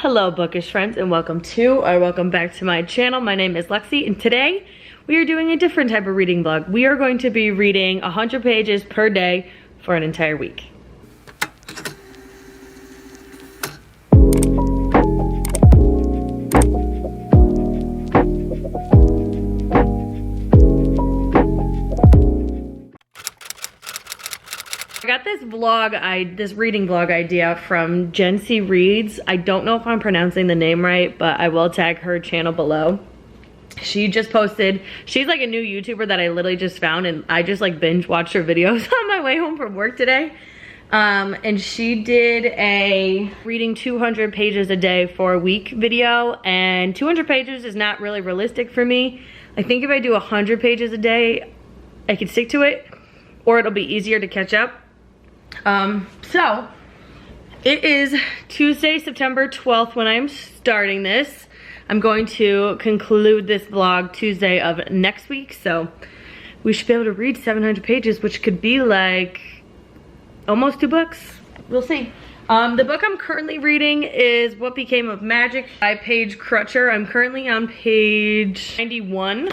Hello Bookish friends, and welcome back to my channel. My name is Lexi, and today we are doing a different type of reading vlog. We are going to be reading 100 pages per day for an entire week. I got this reading vlog idea from Jen C. Reads. I don't know if I'm pronouncing the name right, but I will tag her channel below. She just posted, she's like a new YouTuber that I literally just found, and I just like binge watched her videos on my way home from work today. And she did a reading 200 pages a day for a week video, and 200 pages is not really realistic for me. I think if I do 100 pages a day, I can stick to it, or it'll be easier to catch up. So it is Tuesday, September 12th when I'm starting this. I'm going to conclude this vlog Tuesday of next week, so we should be able to read 700 pages, which could be like almost 2 books. We'll see. The book I'm currently reading is What Became of Magic by Paige Crutcher. I'm currently on page 91,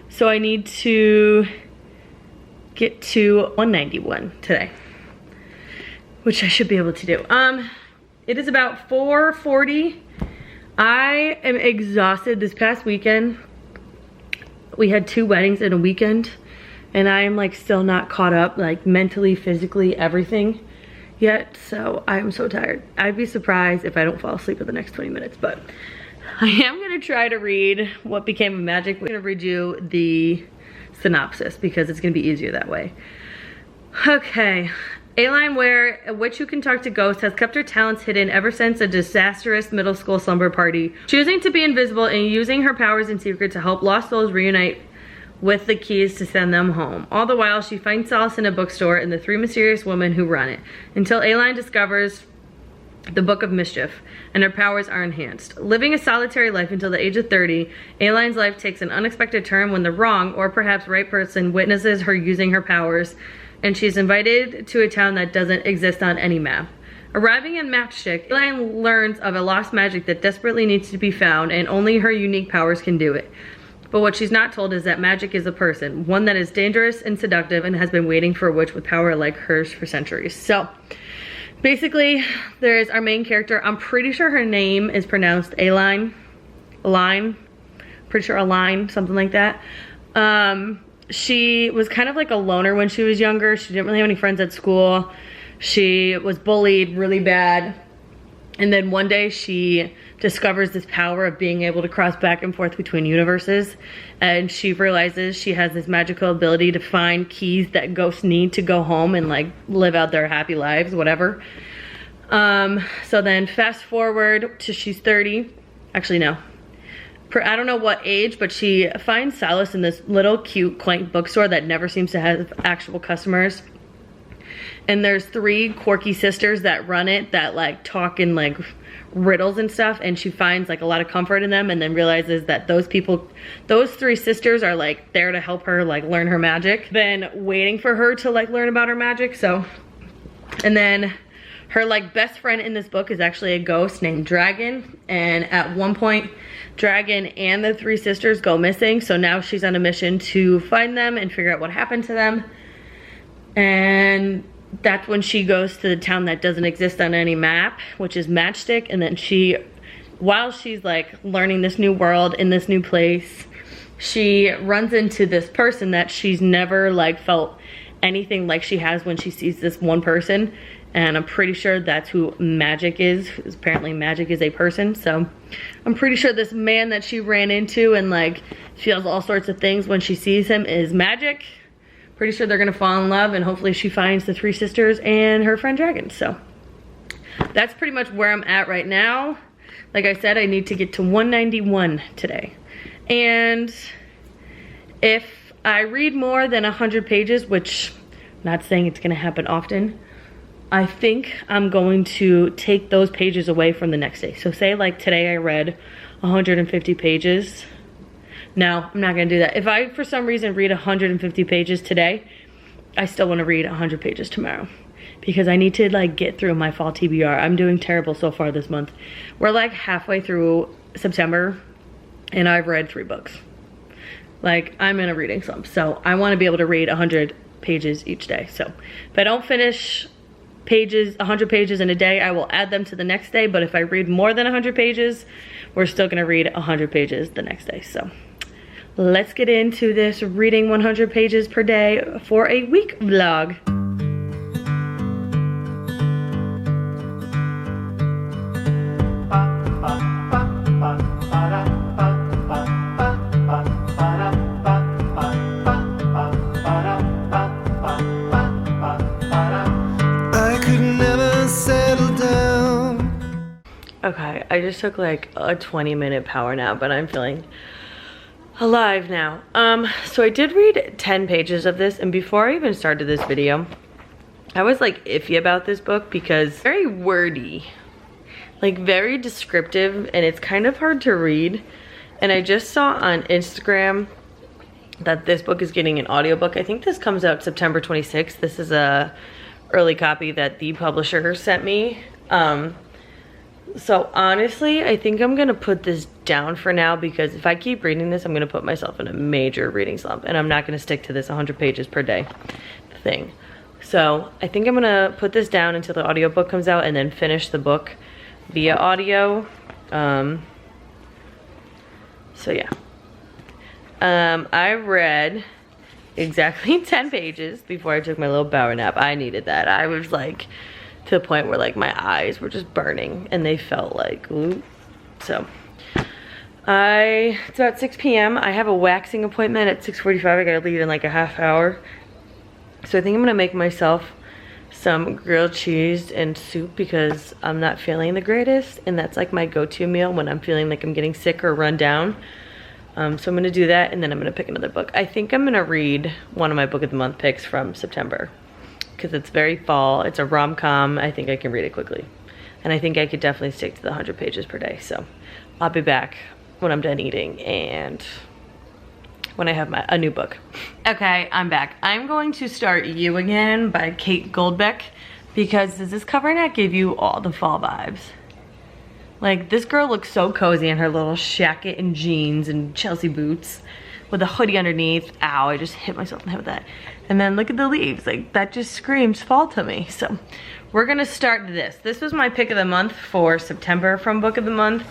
so I need to get to 191 today, which I should be able to do. It is about 4:40. I am exhausted. This past weekend, we had 2 weddings in a weekend, and I am like still not caught up, like mentally, physically, everything yet. So I'm so tired. I'd be surprised if I don't fall asleep in the next 20 minutes, but I am gonna try to read What Became of Magic. We're gonna read you the synopsis because it's gonna be easier that way. Okay. Aileen Ware, a witch who can talk to ghosts, has kept her talents hidden ever since a disastrous middle school slumber party. Choosing to be invisible and using her powers in secret to help lost souls reunite with the keys to send them home. All the while, she finds solace in a bookstore and the 3 mysterious women who run it, until Aileen discovers the Book of Mischief, and her powers are enhanced. Living a solitary life until the age of 30, Aileen's life takes an unexpected turn when the wrong, or perhaps right person, witnesses her using her powers, and she's invited to a town that doesn't exist on any map. Arriving in Matchstick, Aileen learns of a lost magic that desperately needs to be found, and only her unique powers can do it. But what she's not told is that magic is a person, one that is dangerous and seductive and has been waiting for a witch with power like hers for centuries. So, basically, there's our main character. I'm pretty sure her name is pronounced Aileen. Pretty sure Aileen, something like that. She was kind of like a loner when she was younger. She didn't really have any friends at school. She was bullied really bad. And then one day she discovers this power of being able to cross back and forth between universes. And she realizes she has this magical ability to find keys that ghosts need to go home and like live out their happy lives, whatever. So then fast forward to she's 30. Actually, no. I don't know what age, but she finds solace in this little cute quaint bookstore that never seems to have actual customers. And there's 3 quirky sisters that run it that like talk in like riddles and stuff, and she finds like a lot of comfort in them, and then realizes that those 3 sisters are like there to help her like learn her magic, then waiting for her to like learn about her magic. So, and then her like best friend in this book is actually a ghost named Dragon, and at one point Dragon and the 3 sisters go missing, so now she's on a mission to find them and figure out what happened to them. And that's when she goes to the town that doesn't exist on any map, which is Matchstick. And then while she's like learning this new world in this new place, she runs into this person that she's never like felt anything like she has when she sees this one person. And I'm pretty sure that's who Magic is. Apparently Magic is a person. So I'm pretty sure this man that she ran into and like feels all sorts of things when she sees him is Magic. Pretty sure they're gonna fall in love, and hopefully she finds the 3 sisters and her friend Dragon. So that's pretty much where I'm at right now. Like I said, I need to get to 191 today. And if I read more than 100 pages, which I'm not saying it's gonna happen often, I think I'm going to take those pages away from the next day. So say like today I read 150 pages. No, I'm not gonna do that. If I, for some reason, read 150 pages today, I still wanna read 100 pages tomorrow. because I need to like get through my fall TBR. I'm doing terrible so far this month. We're like halfway through September and I've read 3 books. Like, I'm in a reading slump, so I want to be able to read 100 pages each day. So if I don't finish 100 pages in a day, I will add them to the next day. But if I read more than 100 pages, we're still gonna read 100 pages the next day. So let's get into this reading 100 pages per day for a week vlog. Okay, I just took like a 20-minute power nap, but I'm feeling alive now. So I did read 10 pages of this, and before I even started this video, I was like iffy about this book because it's very wordy, like very descriptive, and it's kind of hard to read. And I just saw on Instagram that this book is getting an audiobook. I think this comes out September 26th. This is a early copy that the publisher sent me. So honestly, I think I'm gonna put this down for now, because if I keep reading this, I'm gonna put myself in a major reading slump, and I'm not gonna stick to this 100 pages per day thing. So I think I'm gonna put this down until the audiobook comes out and then finish the book via audio. So yeah. I read exactly 10 pages before I took my little power nap. I needed that. I was like, to the point where like my eyes were just burning and they felt like, ooh. So it's about 6 p.m. I have a waxing appointment at 6:45. I gotta leave in like a half hour. So I think I'm gonna make myself some grilled cheese and soup because I'm not feeling the greatest, and that's like my go-to meal when I'm feeling like I'm getting sick or run down. So I'm gonna do that, and then I'm gonna pick another book. I think I'm gonna read one of my book of the month picks from September, because it's very fall. It's a rom-com. I think I can read it quickly. And I think I could definitely stick to the 100 pages per day. So I'll be back when I'm done eating and when I have a new book. Okay, I'm back. I'm going to start You Again by Kate Goldbeck, because does this cover not give you all the fall vibes? Like, this girl looks so cozy in her little jacket and jeans and Chelsea boots with a hoodie underneath. Ow, I just hit myself in the head with that. And then look at the leaves, like that just screams fall to me. So we're gonna start this. This was my pick of the month for September from Book of the Month.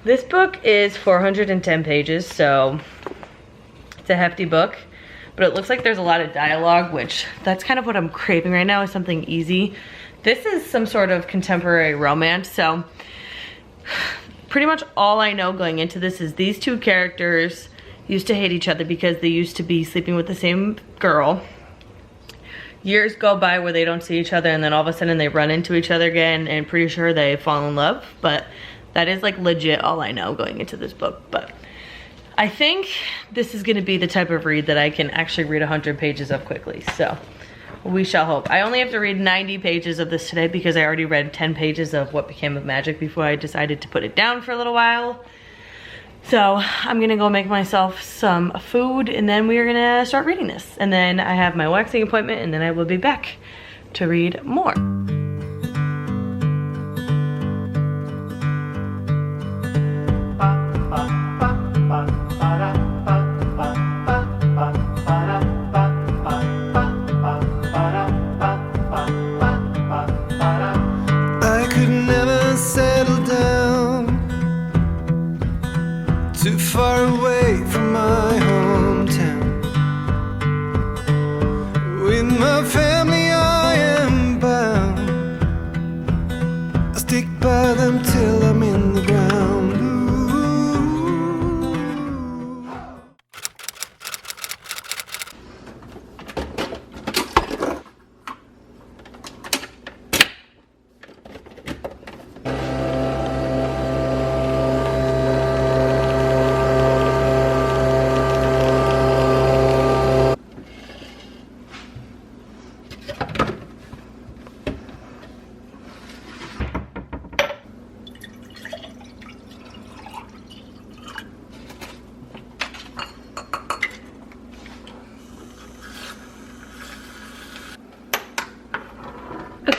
This book is 410 pages, so it's a hefty book, but it looks like there's a lot of dialogue, which that's kind of what I'm craving right now, is something easy. This is some sort of contemporary romance, so pretty much all I know going into this is these two characters used to hate each other because they used to be sleeping with the same girl. Years go by where they don't see each other, and then all of a sudden they run into each other again, and pretty sure they fall in love. But that is like legit all I know going into this book. But I think this is gonna be the type of read that I can actually read 100 pages of quickly. So we shall hope. I only have to read 90 pages of this today because I already read 10 pages of What Became of Magic before I decided to put it down for a little while. So I'm gonna go make myself some food, and then we are gonna start reading this. And then I have my waxing appointment, and then I will be back to read more. I could never settle down too far away from my hometown. With my family I am bound. I stick by them till I'm in the ground. Ooh.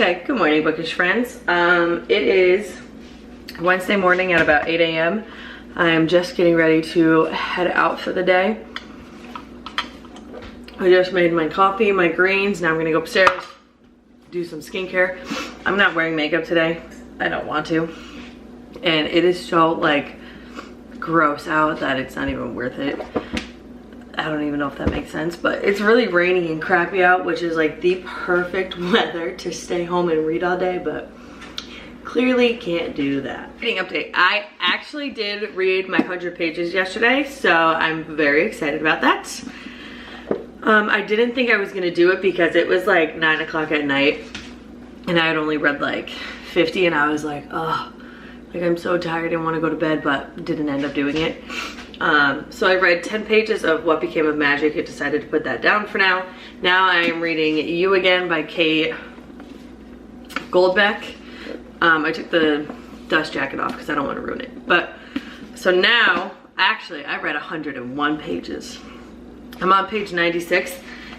Okay, good morning, Bookish friends. It is Wednesday morning at about 8 a.m. I'm just getting ready to head out for the day. I just made my coffee, my greens. Now I'm gonna go upstairs, do some skincare. I'm not wearing makeup today. I don't want to. And it is so like gross out that it's not even worth it. I don't even know if that makes sense, but it's really rainy and crappy out, which is like the perfect weather to stay home and read all day, but clearly can't do that. Reading update. I actually did read my 100 pages yesterday, so I'm very excited about that. I didn't think I was gonna do it because it was like 9 o'clock at night and I had only read like 50 and I was like, oh, like I'm so tired and want to go to bed, but didn't end up doing it. So I read 10 pages of What Became of Magic. I decided to put that down for now. Now I am reading You Again by Goldbeck. I took the dust jacket off because I don't want to ruin it. But so now, actually, I read 101 pages. I'm on page 96.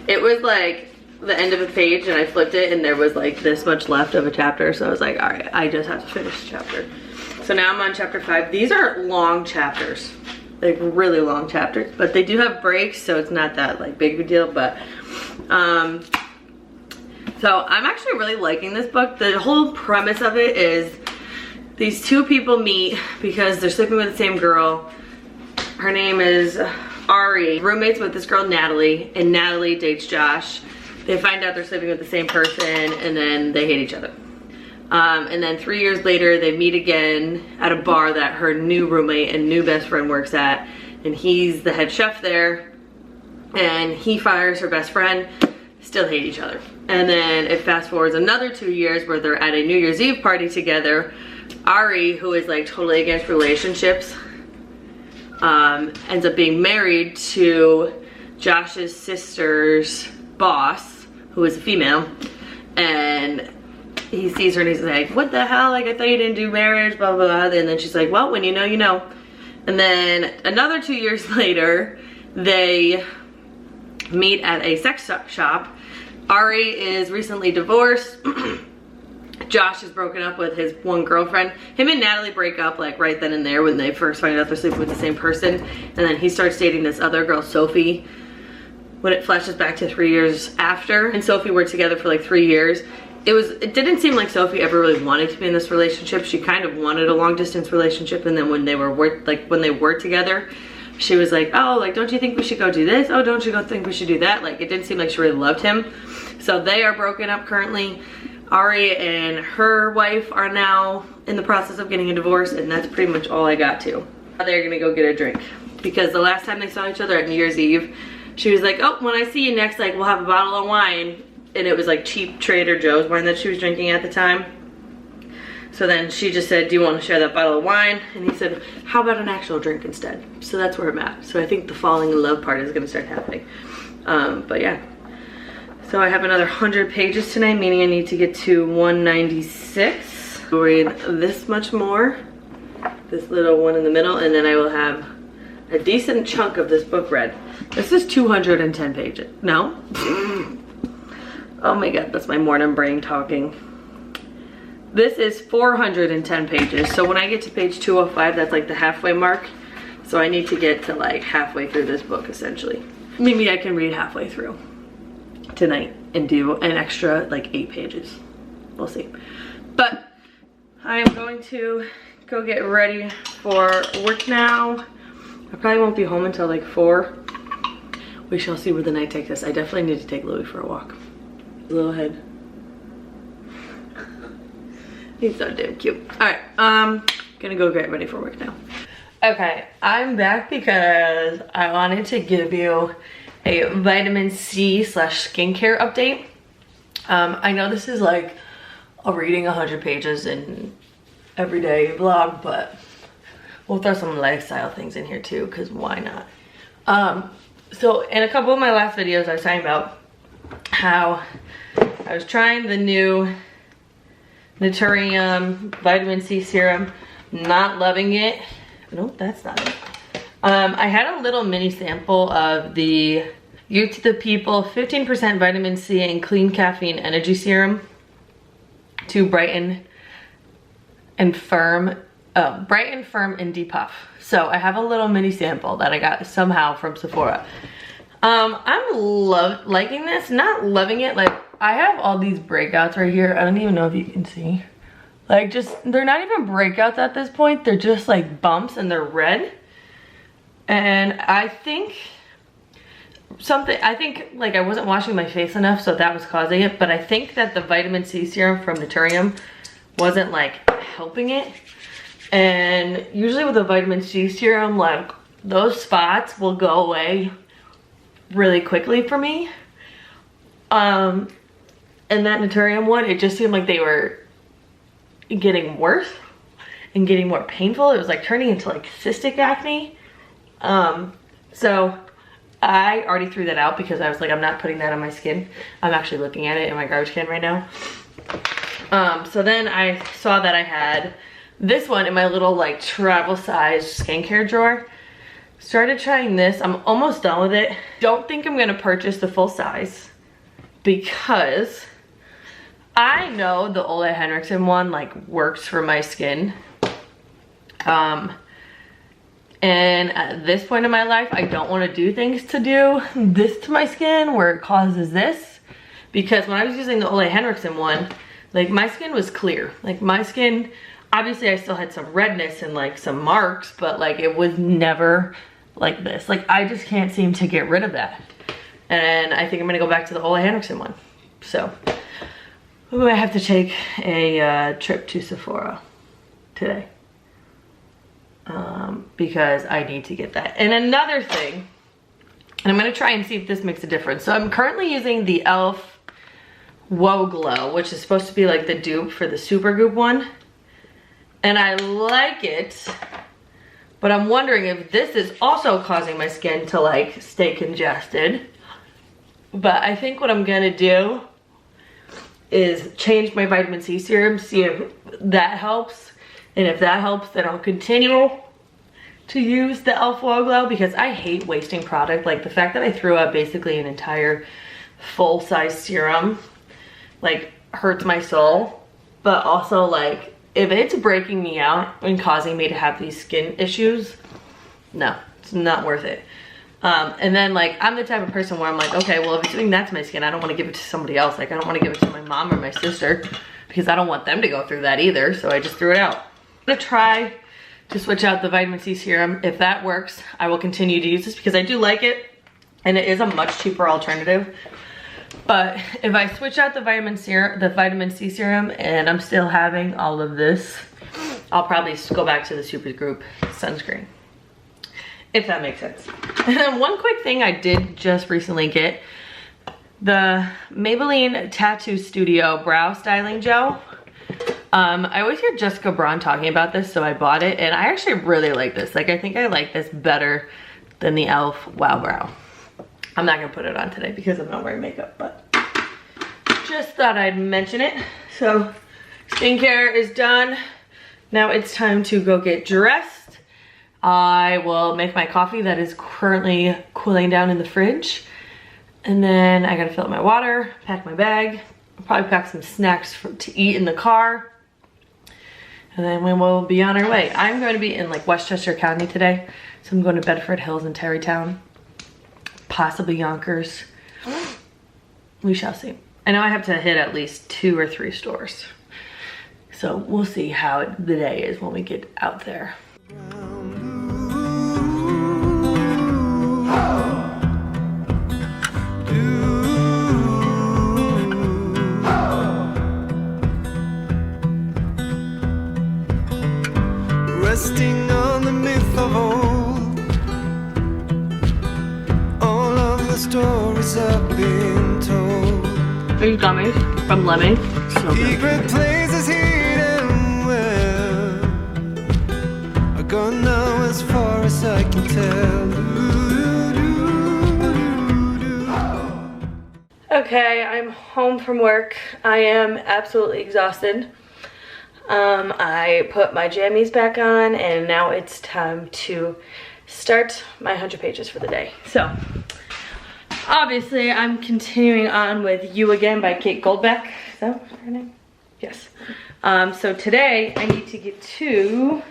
It was like the end of a page and I flipped it and there was like this much left of a chapter. So I was like, all right, I just have to finish the chapter. So now I'm on chapter 5. These are long chapters. Like really long chapters, but they do have breaks, so it's not that like big of a deal. But so I'm actually really liking this book. The whole premise of it is these two people meet because they're sleeping with the same girl. Her name is Ari, roommates with this girl Natalie, and Natalie dates Josh. They find out they're sleeping with the same person and then they hate each other. And then 3 years later, they meet again at a bar that her new roommate and new best friend works at. And he's the head chef there. And he fires her best friend, still hate each other. And then it fast forwards another 2 years where they're at a New Year's Eve party together. Ari, who is like totally against relationships, ends up being married to Josh's sister's boss, who is a female. And he sees her and he's like, what the hell? Like, I thought you didn't do marriage, blah, blah, blah. And then she's like, well, when you know, you know. And then another 2 years later, they meet at a sex shop. Ari is recently divorced. Josh is broken up with his one girlfriend. Him and Natalie break up like right then and there when they first find out they're sleeping with the same person. And then he starts dating this other girl, Sophie, when it flashes back to 3 years after. And Sophie were together for like 3 years. It didn't seem like Sophie ever really wanted to be in this relationship. She kind of wanted a long distance relationship, and then when they were together, she was like, oh, like, don't you think we should go do this? Oh, don't you go think we should do that? Like, it didn't seem like she really loved him. So they are broken up currently. Ari and her wife are now in the process of getting a divorce, and that's pretty much all I got to. They're gonna go get a drink because the last time they saw each other at New Year's Eve, she was like, oh, when I see you next, like, we'll have a bottle of wine. And it was like cheap Trader Joe's wine that she was drinking at the time. So then she just said, do you want to share that bottle of wine? And he said, how about an actual drink instead? So that's where I'm at. So I think the falling in love part is gonna start happening. But yeah. So I have another 100 pages tonight, meaning I need to get to 196. I'll read this much more, this little one in the middle, and then I will have a decent chunk of this book read. This is 210 pages. No? Oh my god, that's my morning brain talking. This is 410 pages. So when I get to page 205, that's like the halfway mark. So I need to get to like halfway through this book essentially. Maybe I can read halfway through tonight and do an extra like 8 pages. We'll see. But I'm going to go get ready for work now. I probably won't be home until like 4. We shall see where the night takes us. I definitely need to take Louis for a walk. Little head. He's so damn cute. Alright, gonna go get ready for work now. Okay, I'm back because I wanted to give you a vitamin C / skincare update. I know this is like a reading 100 pages in everyday vlog, but we'll throw some lifestyle things in here too, because why not? So in a couple of my last videos I was talking about how I was trying the new Naturium vitamin C serum, not loving it. No, that's not it. I had a little mini sample of the You to the People 15% vitamin C and clean caffeine energy serum. to Brighten and Firm, Brighten, Firm, and Depuff. So I have a little mini sample that I got somehow from Sephora. I'm liking this, not loving it. Like, I have all these breakouts right here. I don't even know if you can see. Like, just, they're not even breakouts at this point. They're just like bumps and they're red. And I think like I wasn't washing my face enough, so that was causing it. But I think that the vitamin C serum from Naturium wasn't like helping it. And usually with the vitamin C serum, like those spots will go away really quickly for me. And that Naturium one, it just seemed like they were getting worse and getting more painful. It was like turning into like cystic acne. So I already threw that out because I was like, I'm not putting that on my skin. I'm actually looking at it in my garbage can right now. So then I saw that I had this one in my little like travel size skincare drawer. Started trying this. I'm almost done with it. Don't think I'm gonna purchase the full size because I know the Ole Henrikson one like works for my skin. And at this point in my life, I don't want to do things to do this to my skin where it causes this. Because when I was using the Ole Henrikson one, like my skin was clear. Like my skin, obviously I still had some redness and like some marks, but like it was never like this. Like I just can't seem to get rid of that. And I think I'm gonna go back to the Ole Henrikson one. So, ooh, I have to take a trip to Sephora today. Because I need to get that. And another thing, and I'm gonna try and see if this makes a difference. So I'm currently using the e.l.f. Whoa Glow, which is supposed to be like the dupe for the Supergoop one. And I like it, but I'm wondering if this is also causing my skin to like stay congested. But I think what I'm gonna do is change my vitamin C serum, see if that helps. And if that helps, then I'll continue to use the e.l.f. Whoa Glow because I hate wasting product. Like the fact that I threw out basically an entire full-size serum like hurts my soul. But also like if it's breaking me out and causing me to have these skin issues, no, it's not worth it. And then like I'm the type of person where I'm like, okay, well if it's doing that to my skin, I don't want to give it to somebody else. Like I don't want to give it to my mom or my sister because I don't want them to go through that either. So I just threw it out. I'm gonna try to switch out the vitamin C serum. If that works, I will continue to use this because I do like it and it is a much cheaper alternative. But if I switch out the vitamin C serum and I'm still having all of this, I'll probably go back to the Supergoop sunscreen. If that makes sense. And one quick thing I did just recently get, the Maybelline Tattoo Studio Brow Styling Gel. I always hear Jessica Braun talking about this, so I bought it, and I actually really like this. Like, I think I like this better than the e.l.f. Wow Brow. I'm not gonna put it on today because I'm not wearing makeup, but just thought I'd mention it. So, skincare is done. Now it's time to go get dressed. I will make my coffee that is currently cooling down in the fridge. And then I gotta fill up my water, pack my bag. I'll probably pack some snacks to eat in the car. And then we will be on our way. I'm going to be in like Westchester County today. So I'm going to Bedford Hills and Tarrytown. Possibly Yonkers. We shall see. I know I have to hit at least 2 or 3 stores. So we'll see how the day is when we get out there. Resting on the myth of old, all of the stories have been told. These gummies from Lemmy. So Secret good. places hidden where I've gone now as far as I can tell. Okay, I'm home from work. I am absolutely exhausted. I put my jammies back on and now it's time to start my 100 pages for the day. So, obviously I'm continuing on with You Again by Goldbeck. Is that her name? Yes. So today I need to get to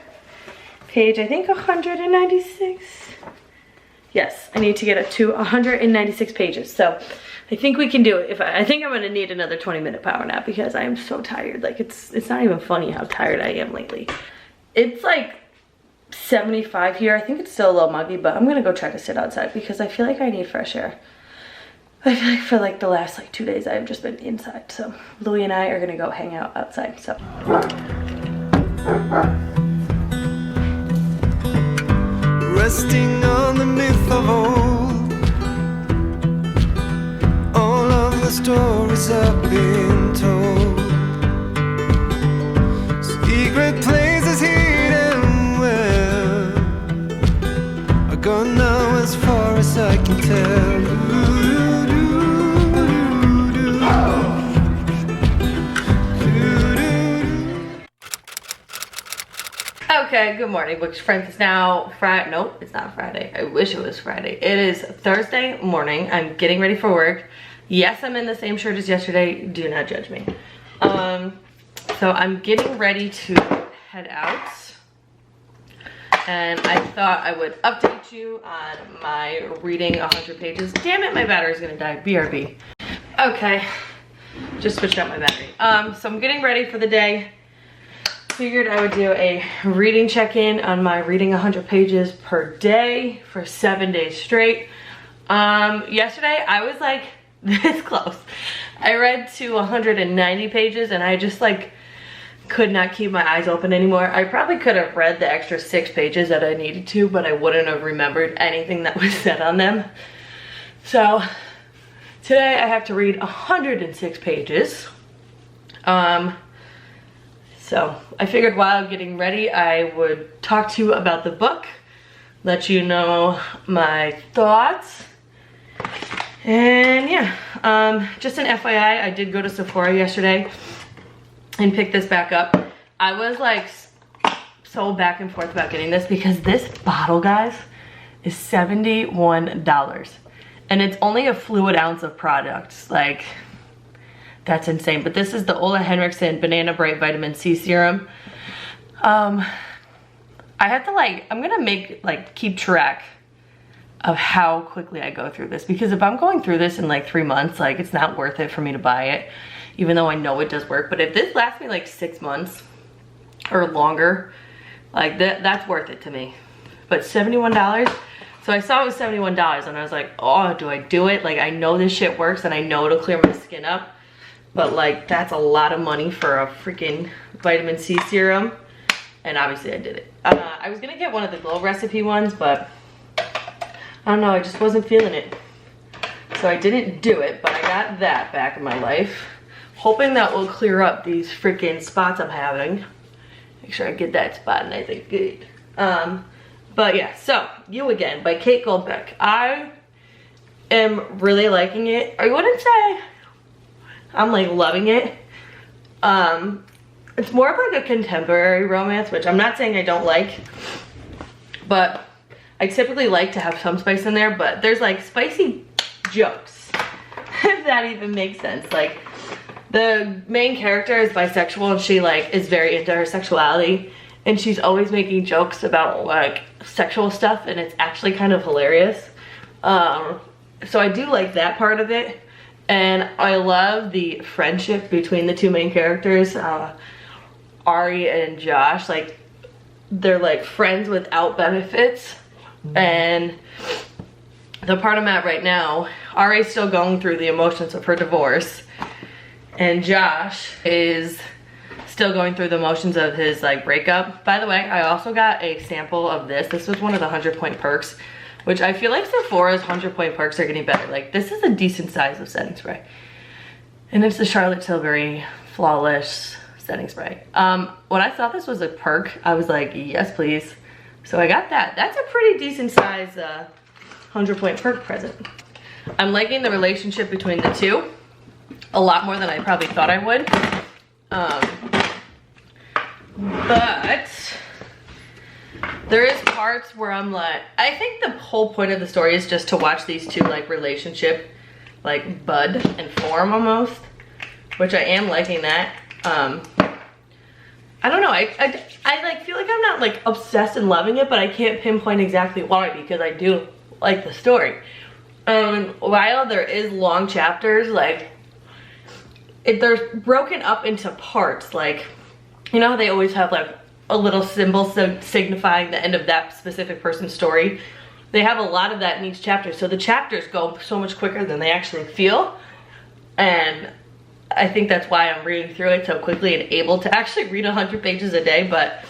page, I think 196. Yes, I need to get it to 196 pages. So I think we can do it. I think I'm gonna need another 20-minute power nap because I am so tired. Like it's not even funny how tired I am lately. It's like 75 here. I think it's still a little muggy, but I'm gonna go try to sit outside because I feel like I need fresh air. I feel like for like the last like 2 days I've just been inside. So Louie and I are gonna go hang out outside. So resting on the myth of old, all of the stories I've been told, secret places hidden where I go now as far as I can tell. okay, good morning, Bookish friends. It's now Friday. Nope, it's not Friday. I wish it was Friday. It is Thursday morning. I'm getting ready for work. Yes, I'm in the same shirt as yesterday. Do not judge me. So I'm getting ready to head out. And I thought I would update you on my reading 100 pages. Damn it, my battery's gonna die. BRB. Okay, just switched out my battery. So I'm getting ready for the day. Figured I would do a reading check-in on my reading 100 pages per day for 7 days straight. Yesterday I was like this close. I read to 190 pages and I just like could not keep my eyes open anymore. I probably could have read the extra 6 pages that I needed to, but I wouldn't have remembered anything that was said on them. So today I have to read 106 pages. So I figured while getting ready, I would talk to you about the book, let you know my thoughts. And yeah, just an FYI, I did go to Sephora yesterday and pick this back up. I was like so back and forth about getting this because this bottle, guys, is $71. And it's only a fluid ounce of product. Like, that's insane. But this is the Henrikson Banana Bright Vitamin C Serum. I have to I'm gonna keep track of how quickly I go through this, because if I'm going through this in like 3 months, like it's not worth it for me to buy it, even though I know it does work. But if this lasts me like 6 months or longer, like that's worth it to me. But $71, so I saw it was $71 and I was like, oh, do I do it? Like I know this shit works and I know it'll clear my skin up. But like, that's a lot of money for a freaking vitamin C serum. And obviously I did it. I was gonna get one of the Glow recipe ones, but I don't know, I just wasn't feeling it. So I didn't do it, but I got that back in my life. Hoping that will clear up these freaking spots I'm having. Make sure I get that spot nice and good. But yeah, so You Again by Kate Goldbeck. I am really liking it. I wouldn't say I'm like loving it. It's more of like a contemporary romance, which I'm not saying I don't like, but I typically like to have some spice in there, but there's like spicy jokes, if that even makes sense. Like the main character is bisexual and she like is very into her sexuality, and she's always making jokes about like sexual stuff, and it's actually kind of hilarious. So I do like that part of it. And I love the friendship between the two main characters, Ari and Josh. Like, they're like friends without benefits. And the part I'm at right now, Ari's still going through the emotions of her divorce. And Josh is still going through the emotions of his like breakup. By the way, I also got a sample of this. This was one of the 100-point perks, which I feel like Sephora's 100-point perks are getting better. Like, this is a decent size of setting spray. And it's the Charlotte Tilbury Flawless Setting Spray. When I thought this was a perk, I was like, yes, please. So I got that. That's a pretty decent size 100-point perk present. I'm liking the relationship between the two a lot more than I probably thought I would. But there is parts where I'm like, I think the whole point of the story is just to watch these two like relationship like bud and form almost, which I am liking that. I don't know, I like feel like I'm not like obsessed and loving it, but I can't pinpoint exactly why, because I do like the story. While there is long chapters, like they're broken up into parts. Like, you know how they always have like a little symbol signifying the end of that specific person's story? They have a lot of that in each chapter, so the chapters go so much quicker than they actually feel. And I think that's why I'm reading through it so quickly and able to actually read 100 pages a day. But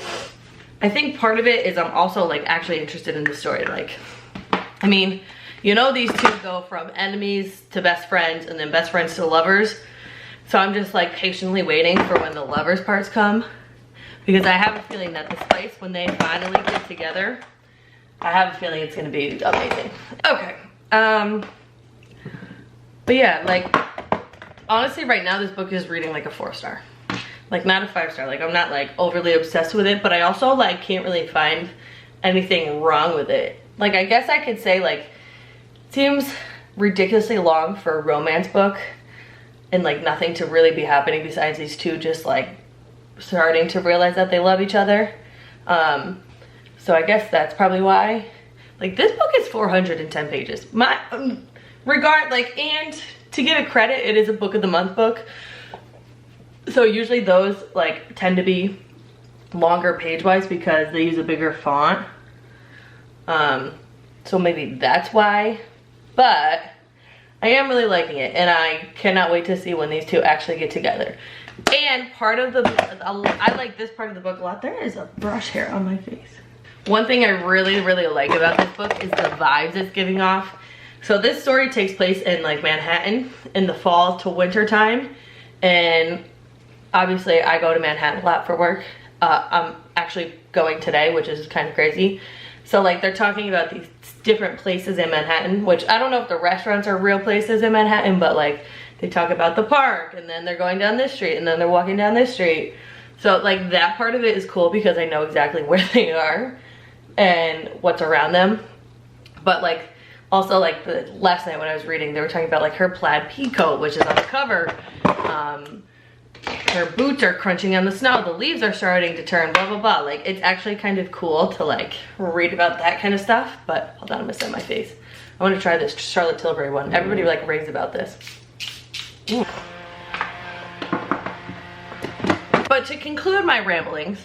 I think part of it is I'm also like actually interested in the story. Like, I mean, you know, these two go from enemies to best friends and then best friends to lovers. So I'm just like patiently waiting for when the lovers parts come, because I have a feeling that this place, when they finally get together, I have a feeling it's gonna be amazing. Okay, but yeah, like, honestly, right now, this book is reading like a 4-star. Like, not a 5-star. Like, I'm not like overly obsessed with it, but I also like can't really find anything wrong with it. Like, I guess I could say like, it seems ridiculously long for a romance book and like nothing to really be happening besides these two just like starting to realize that they love each other. So I guess that's probably why. Like, this book is 410 pages. My and to give it credit, it is a book of the month book. So usually those like tend to be longer page-wise because they use a bigger font. So maybe that's why. But I am really liking it, and I cannot wait to see when these two actually get together. And part of the, I like this part of the book a lot. There is a brush hair on my face. One thing I really, really like about this book is the vibes it's giving off. So this story takes place in like Manhattan in the fall to winter time. And obviously I go to Manhattan a lot for work. I'm actually going today, which is kind of crazy. So like they're talking about these different places in Manhattan, which I don't know if the restaurants are real places in Manhattan, but like they talk about the park, and then they're going down this street, and then they're walking down this street. So like that part of it is cool because I know exactly where they are and what's around them. But like also like the last night when I was reading, they were talking about like her plaid pea coat, which is on the cover. Her boots are crunching on the snow, the leaves are starting to turn, blah blah blah. Like, it's actually kind of cool to like read about that kind of stuff. But hold on, I'm gonna set my face. I want to try this Charlotte Tilbury one. Everybody like raves about this. Ooh. But to conclude my ramblings,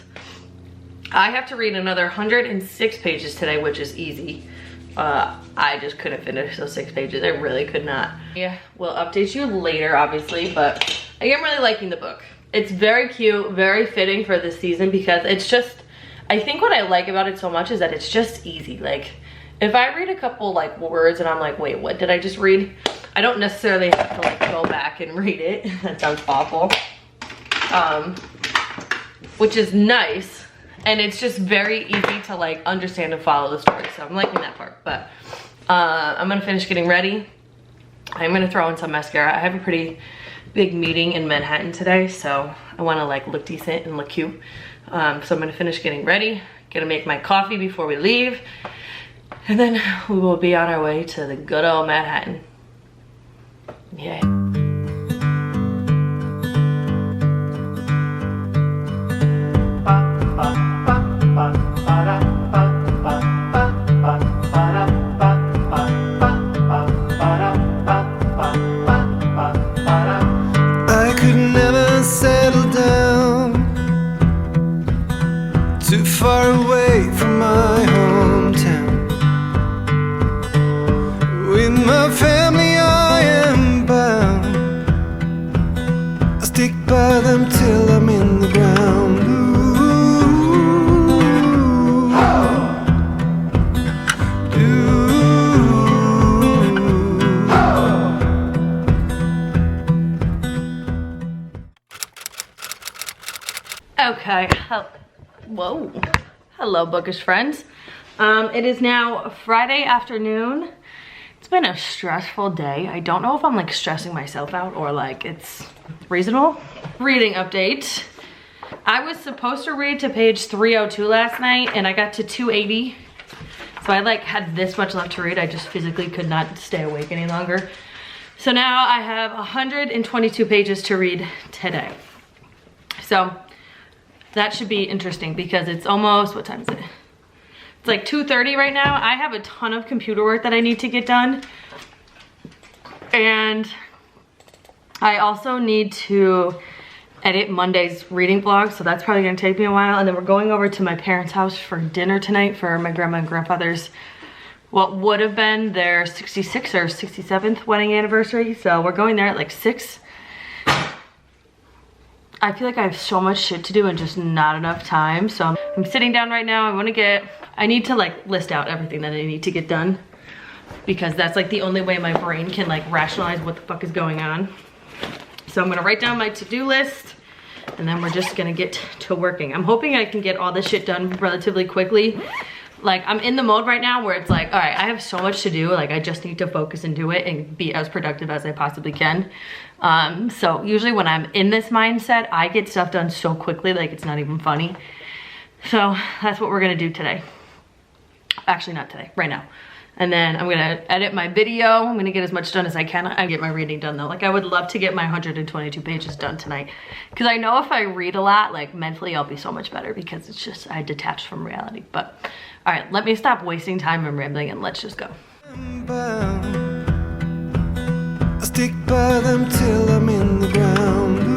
I have to read another 106 pages today, which is easy. I just couldn't finish those 6 pages. I really could not. Yeah, we'll update you later, obviously, but I am really liking the book. It's very cute, very fitting for this season because it's just, I think what I like about it so much is that it's just easy. Like, if I read a couple like words and I'm like, wait, what did I just read? I don't necessarily have to like go back and read it. That sounds awful. Which is nice. And it's just very easy to like understand and follow the story. So I'm liking that part. But I'm gonna finish getting ready. I'm gonna throw in some mascara. I have a pretty big meeting in Manhattan today, so I wanna like look decent and look cute. So I'm gonna finish getting ready, gonna make my coffee before we leave, and then we will be on our way to the good old Manhattan. Yay. Too far away from my hometown. With my family I am bound. I stick by them till I'm in the ground. Okay. Whoa. Hello, bookish friends. It is now Friday afternoon. It's been a stressful day. I don't know if I'm like stressing myself out or like it's reasonable. Reading update. I was supposed to read to page 302 last night and I got to 280. So I like had this much left to read. I just physically could not stay awake any longer. So now I have 122 pages to read today. So that should be interesting because it's almost, what time is it? It's like 2:30 right now. I have a ton of computer work that I need to get done. And I also need to edit Monday's reading vlog, so that's probably gonna take me a while. And then we're going over to my parents' house for dinner tonight for my grandma and grandfather's, what would have been their 66th or 67th wedding anniversary. So we're going there at like 6. I feel like I have so much shit to do and just not enough time. So I'm sitting down right now. I need to like list out everything that I need to get done, because that's like the only way my brain can like rationalize what the fuck is going on. So I'm gonna write down my to-do list and then we're just gonna get to working. I'm hoping I can get all this shit done relatively quickly. Like I'm in the mode right now where it's like, all right, I have so much to do. Like I just need to focus and do it and be as productive as I possibly can. So usually when I'm in this mindset, I get stuff done so quickly, like it's not even funny. So that's what we're gonna do today. Actually not today, right now. And then I'm gonna edit my video. I'm gonna get as much done as I can. I get my reading done though. Like I would love to get my 122 pages done tonight. Cause I know if I read a lot, like mentally I'll be so much better because it's just, I detach from reality. But all right, let me stop wasting time and rambling and let's just go. I stick by them till I'm in the ground.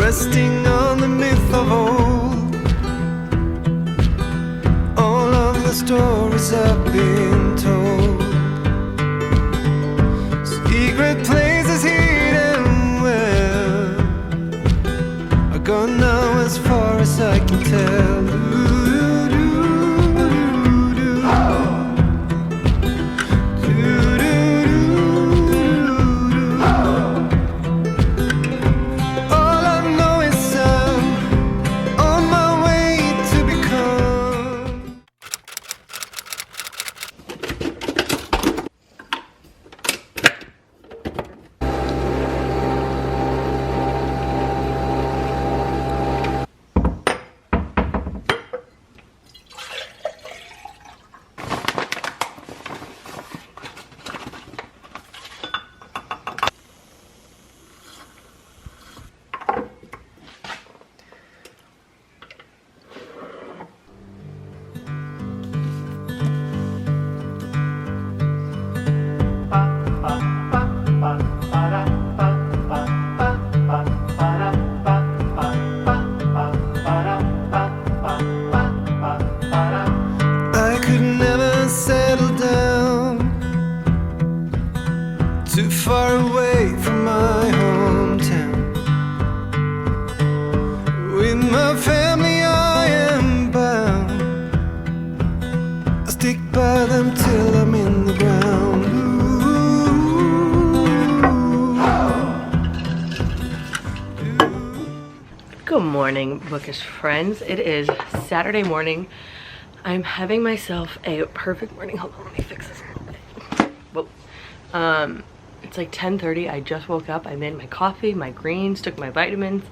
Resting on the myth of old, all of the stories I've been told. Secret places hidden where I've gone now as far as I can tell. Too far away from my hometown. With my family I am bound. I stick by them till I'm in the ground. Good morning, bookish friends. It is Saturday morning. I'm having myself a perfect morning. Hold on, let me fix this a little bit. Whoa. It's like 10:30. I just woke up. I made my coffee, my greens, took my vitamins,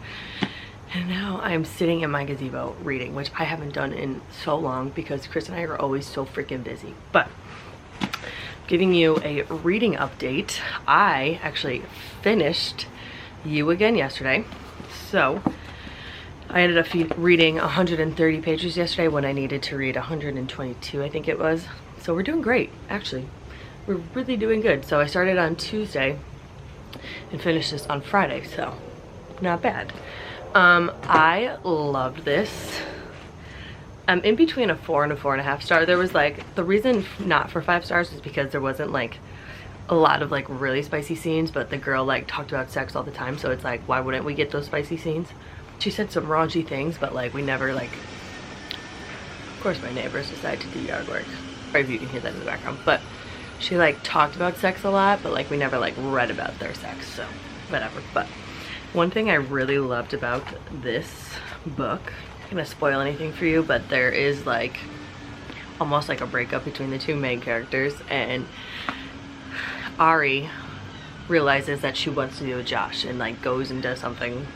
and now I'm sitting in my gazebo reading, which I haven't done in so long because Chris and I are always so freaking busy. But giving you a reading update, I actually finished You Again yesterday. So I ended up reading 130 pages yesterday when I needed to read 122, I think it was. So we're doing great, actually. We're really doing good. So I started on Tuesday and finished this on Friday, so not bad. I loved this. I'm in between a 4 and a 4.5 star. There was like, the reason not for 5 stars is because there wasn't like a lot of like really spicy scenes, but the girl like talked about sex all the time, so it's like, why wouldn't we get those spicy scenes? She said some raunchy things, but like we never like, of course my neighbors decided to do yard work. Sorry if you can hear that in the background, but she like talked about sex a lot, but like we never like read about their sex, so whatever. But one thing I really loved about this book, I'm not gonna spoil anything for you, but there is like almost like a breakup between the two main characters, and Ari realizes that she wants to be with Josh and like goes and does something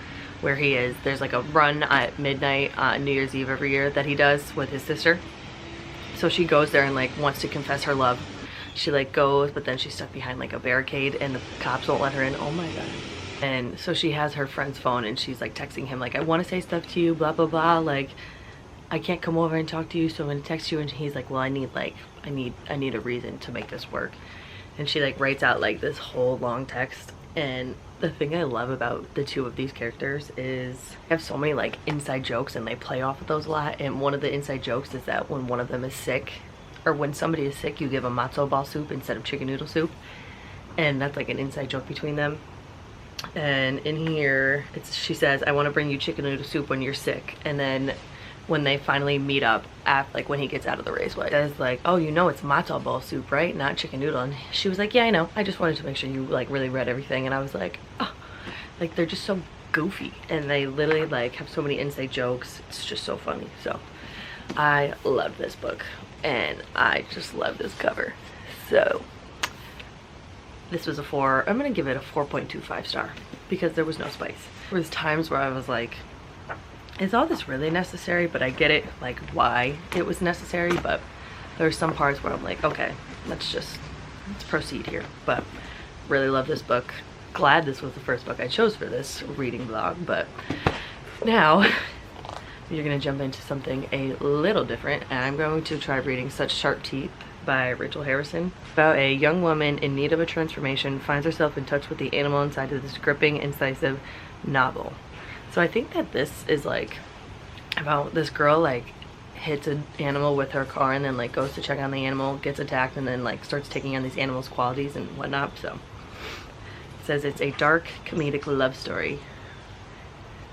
where he is. There's like a run at midnight on New Year's Eve every year that he does with his sister. So she goes there and like wants to confess her love. She like goes, but then she's stuck behind like a barricade and the cops won't let her in. Oh my god. And so she has her friend's phone and she's like texting him like, I want to say stuff to you, blah blah blah, like I can't come over and talk to you, so I'm gonna text you. And he's like, well, I need a reason to make this work. And she like writes out like this whole long text. And the thing I love about the two of these characters is they have so many like inside jokes and they play off of those a lot. And one of the inside jokes is that when one of them is sick, or when somebody is sick, you give them matzo ball soup instead of chicken noodle soup. And that's like an inside joke between them. And in here, she says, I want to bring you chicken noodle soup when you're sick. And then when they finally meet up, after, like when he gets out of the raceway, says like, oh, you know it's matzo ball soup, right? Not chicken noodle. And she was like, yeah, I know. I just wanted to make sure you like really read everything. And I was like, oh, like they're just so goofy. And they literally like have so many inside jokes. It's just so funny. So I love this book. And I just love this cover. So this was a 4. I'm gonna give it a 4.25 star because there was no spice. There was times where I was like, is all this really necessary? But I get it, like why it was necessary. But there's some parts where I'm like, okay, let's proceed here. But really love this book. Glad this was the first book I chose for this reading vlog. But now you're gonna jump into something a little different, and I'm going to try reading Such Sharp Teeth by Rachel Harrison, about a young woman in need of a transformation finds herself in touch with the animal inside of this gripping, incisive novel. So I think that this is like about this girl like hits an animal with her car and then like goes to check on the animal, gets attacked, and then like starts taking on these animals' qualities and whatnot. So it says it's a dark comedic love story.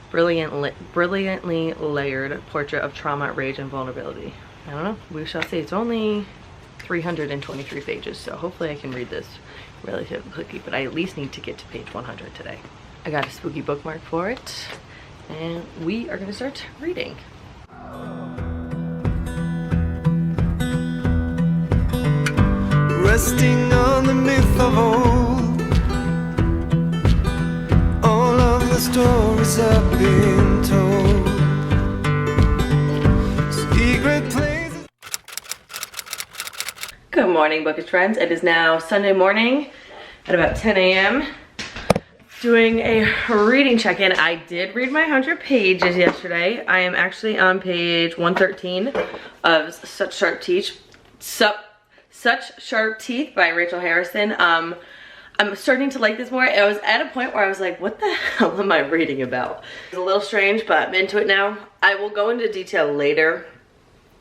Brilliantly layered portrait of trauma, rage, and vulnerability. I don't know, we shall see. It's only 323 pages, so hopefully I can read this relatively quickly, but I at least need to get to page 100 today. I got a spooky bookmark for it, and we are going to start reading. Resting on the myth of old, all of the stories have been told. Secret places. Good morning, Bookish friends. It is now Sunday morning at about 10 a.m. doing a reading check-in. I did read my 100 pages yesterday. I am actually on page 113 of Such Sharp Teeth by Rachel Harrison. I'm starting to like this more. I was at a point where I was like, what the hell am I reading about? It's a little strange, but I'm into it now. I will go into detail later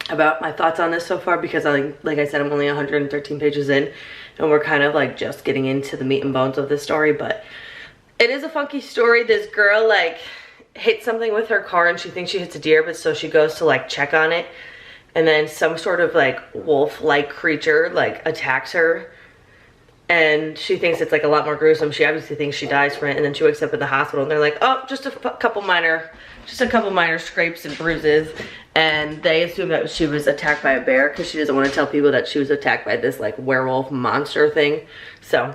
about my thoughts on this so far because like I said, I'm only 113 pages in and we're kind of like just getting into the meat and bones of this story. But it is a funky story. This girl like hits something with her car and she thinks she hits a deer, but so she goes to like check on it, and then some sort of like wolf-like creature like attacks her, and she thinks it's like a lot more gruesome. She obviously thinks she dies from it, and then she wakes up at the hospital and they're like, oh, just a couple minor scrapes and bruises. And they assume that she was attacked by a bear because she doesn't want to tell people that she was attacked by this like werewolf monster thing. So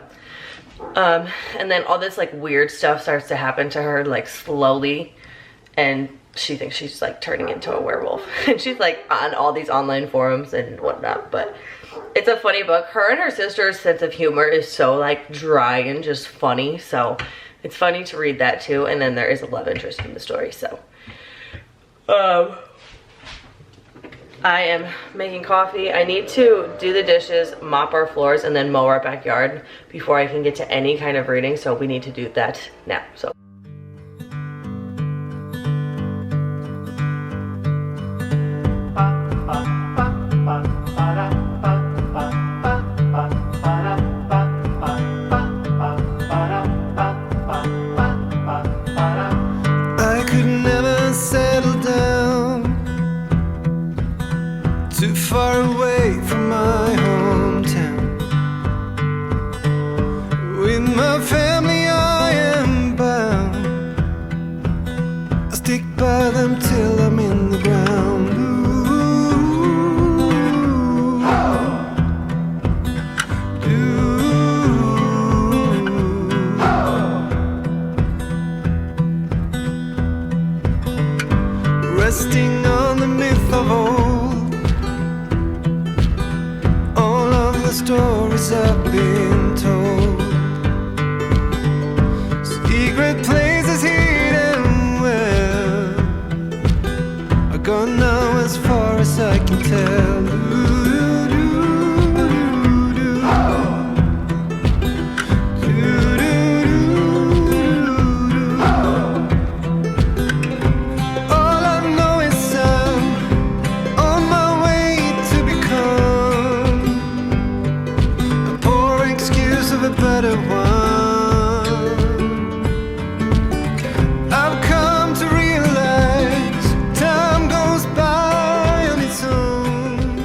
and then all this like weird stuff starts to happen to her like slowly, and she thinks she's like turning into a werewolf. And she's like on all these online forums and whatnot. But it's a funny book. Her and her sister's sense of humor is so like dry and just funny, so it's funny to read that too. And then there is a love interest in the story. So I am making coffee. I need to do the dishes, mop our floors, and then mow our backyard before I can get to any kind of reading. So we need to do that now. So I could never settle down too far away from my hometown. With my family I am bound. stories I've been told. Secret places hidden where I go now as far as I can tell. All I know is I'm on my way to become a poor excuse of a better one. I've come to realize time goes by on its own.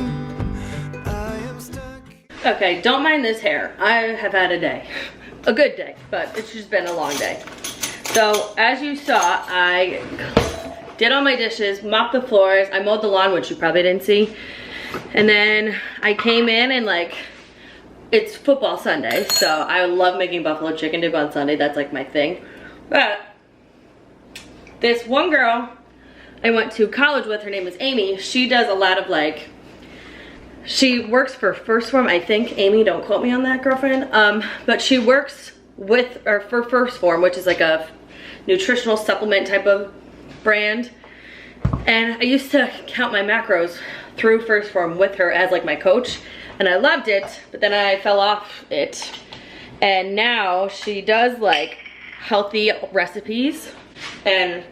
I am stuck. Okay, don't mind this hair. I have had a day. A good day, but it's just been a long day. So, as you saw, I did all my dishes, mopped the floors, I mowed the lawn, which you probably didn't see. And then I came in and like, it's football Sunday, so I love making buffalo chicken dip on Sunday. That's like my thing. But this one girl I went to college with, her name is Amy. She does a lot of like, she works for First Form, I think. Amy, don't quote me on that, girlfriend. But she works with, or for First Form, which is like a nutritional supplement type of brand. And I used to count my macros through First Form with her as like my coach. And I loved it, but then I fell off it. And now she does like healthy recipes and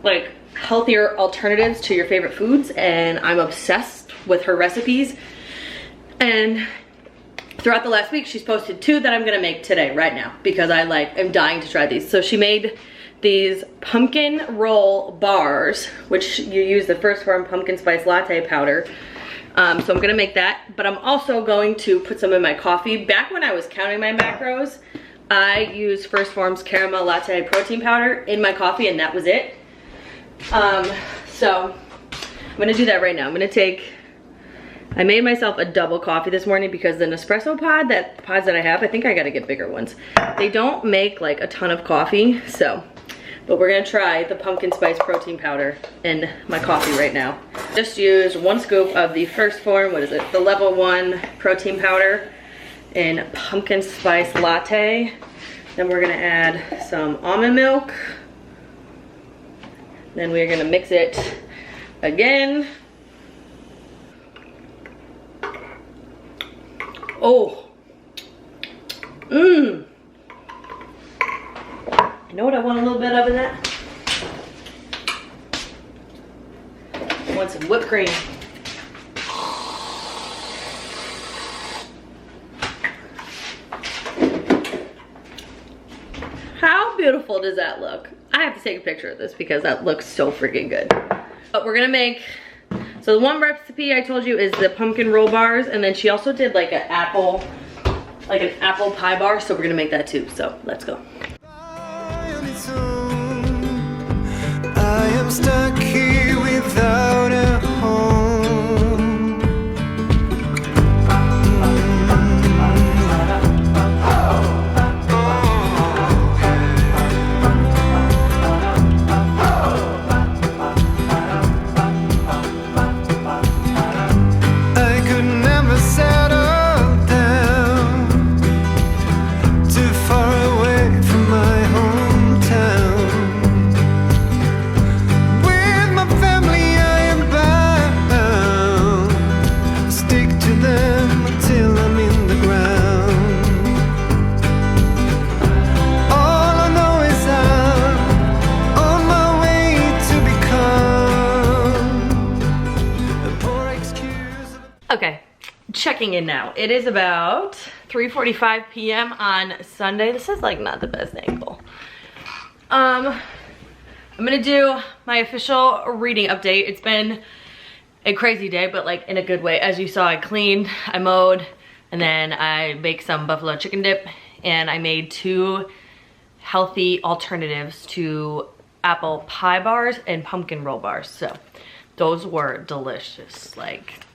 like healthier alternatives to your favorite foods. And I'm obsessed with her recipes. And throughout the last week, she's posted 2 that I'm gonna make today, right now, because I like am dying to try these. So she made these pumpkin roll bars, which you use the First Form pumpkin spice latte powder. So I'm gonna make that, but I'm also going to put some in my coffee. Back when I was counting my macros, I used First Form's caramel latte protein powder in my coffee, and that was it. So I'm gonna do that right now. I'm gonna take, I made myself a double coffee this morning because the Nespresso pods that I have, I think I gotta get bigger ones. They don't make like a ton of coffee, so, but we're gonna try the pumpkin spice protein powder in my coffee right now. Just use 1 scoop of the First Form, what is it? The level 1 protein powder in pumpkin spice latte. Then we're gonna add some almond milk. Then we're gonna mix it again. Oh, you know what I want a little bit of in that? I want some whipped cream. How beautiful does that look? I have to take a picture of this because that looks so freaking good. But we're gonna make, so the one recipe I told you is the pumpkin roll bars, and then she also did like an apple pie bar, so we're gonna make that too, so let's go. I am stuck here without a home. I could never settle down too far away from my hometown. With my family I am bound. Stick to them until I'm in the ground. All I know is I'm on my way to become a poor excuse of Okay, checking in now. It is about 3:45 p.m. on Sunday. This is like not the best angle. I'm gonna do my official reading update. It's been a crazy day, but like in a good way. As you saw, I cleaned, I mowed, and then I baked some buffalo chicken dip, and I made 2 healthy alternatives to apple pie bars and pumpkin roll bars. So those were delicious. Like,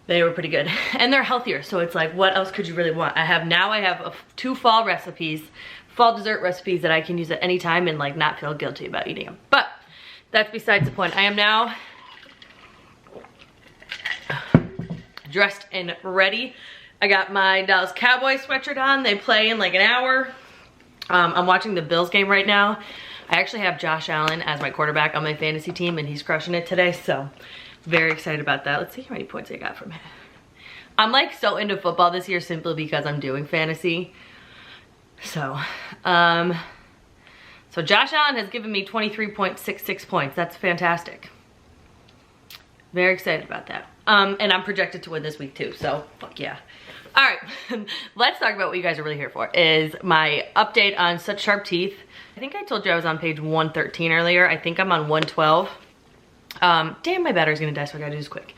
they were pretty good, and they're healthier, so it's like, what else could you really want? I have 2 fall recipes, fall dessert recipes that I can use at any time and like not feel guilty about eating them. But that's besides the point. I am now dressed and ready. I got my Dallas Cowboys sweatshirt on. They play in like an hour. I'm watching the Bills game right now. I actually have Josh Allen as my quarterback on my fantasy team, and he's crushing it today, so very excited about that. Let's see how many points I got from him. I'm like so into football this year simply because I'm doing fantasy. So, so Josh Allen has given me 23.66 points. That's fantastic. Very excited about that. And I'm projected to win this week too, so fuck yeah. All right, let's talk about what you guys are really here for, is my update on Such Sharp Teeth. I think I told you I was on page 113 earlier. I think I'm on 112. Damn, my battery's gonna die, so I gotta do this quick.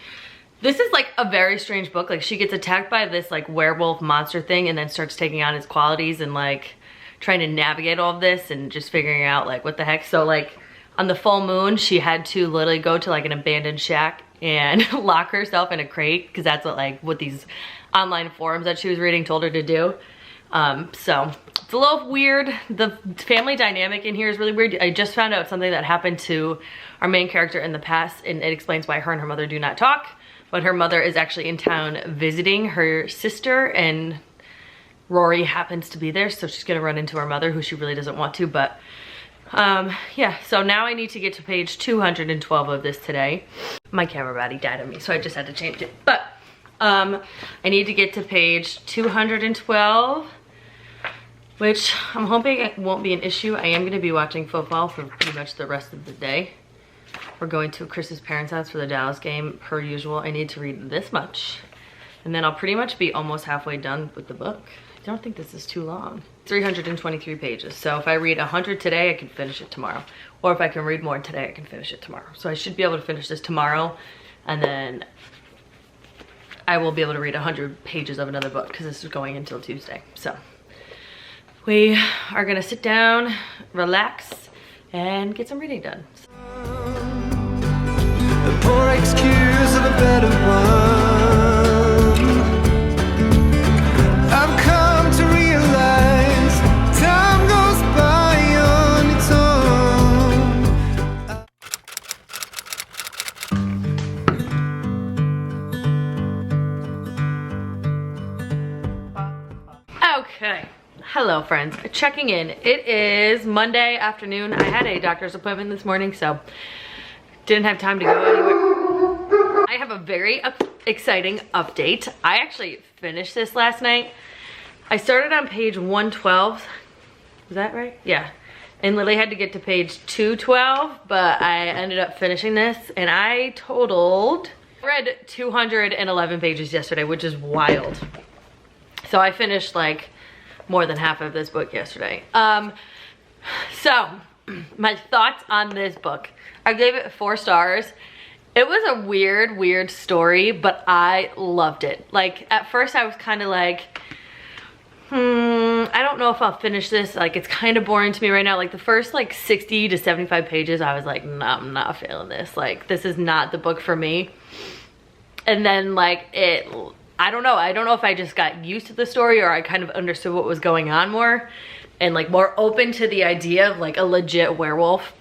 This is like a very strange book. Like, she gets attacked by this like werewolf monster thing and then starts taking on its qualities and like trying to navigate all of this and just figuring out like what the heck. So like on the full moon, she had to literally go to like an abandoned shack and lock herself in a crate, because that's what these online forums that she was reading told her to do. So it's a little weird. The family dynamic in here is really weird. I just found out something that happened to our main character in the past, and it explains why her and her mother do not talk. But her mother is actually in town visiting her sister, and Rory happens to be there, so she's gonna run into her mother, who she really doesn't want to. But yeah, so now I need to get to page 212 of this today. My camera battery died on me, so I just had to change it. But I need to get to page 212, which I'm hoping it won't be an issue. I am gonna be watching football for pretty much the rest of the day. We're going to Chris's parents' house for the Dallas game, per usual. I need to read this much, and then I'll pretty much be almost halfway done with the book. I don't think this is too long. 323 pages. So if I read 100 today, I can finish it tomorrow. Or if I can read more today, I can finish it tomorrow. So I should be able to finish this tomorrow, and then I will be able to read 100 pages of another book, because this is going until Tuesday. So we are gonna sit down, relax, and get some reading done. A poor excuse of a better one. I've come to realize time goes by on its own. Okay. Hello friends, checking in. It is Monday afternoon. I had a doctor's appointment this morning, so didn't have time to go anywhere. I have a very exciting update. I actually finished this last night. I started on page 112. Is that right? Yeah. And literally had to get to page 212, but I ended up finishing this, and I read 211 pages yesterday, which is wild. So I finished like more than half of this book yesterday. So my thoughts on this book. I gave it 4 stars. It was a weird story, but I loved it. Like, at first I was kind of like, I don't know if I'll finish this. Like, it's kind of boring to me right now. Like, the first like 60 to 75 pages, I was like, no, I'm not feeling this. Like, this is not the book for me. And then like I don't know if I just got used to the story, or I kind of understood what was going on more, and like more open to the idea of like a legit werewolf,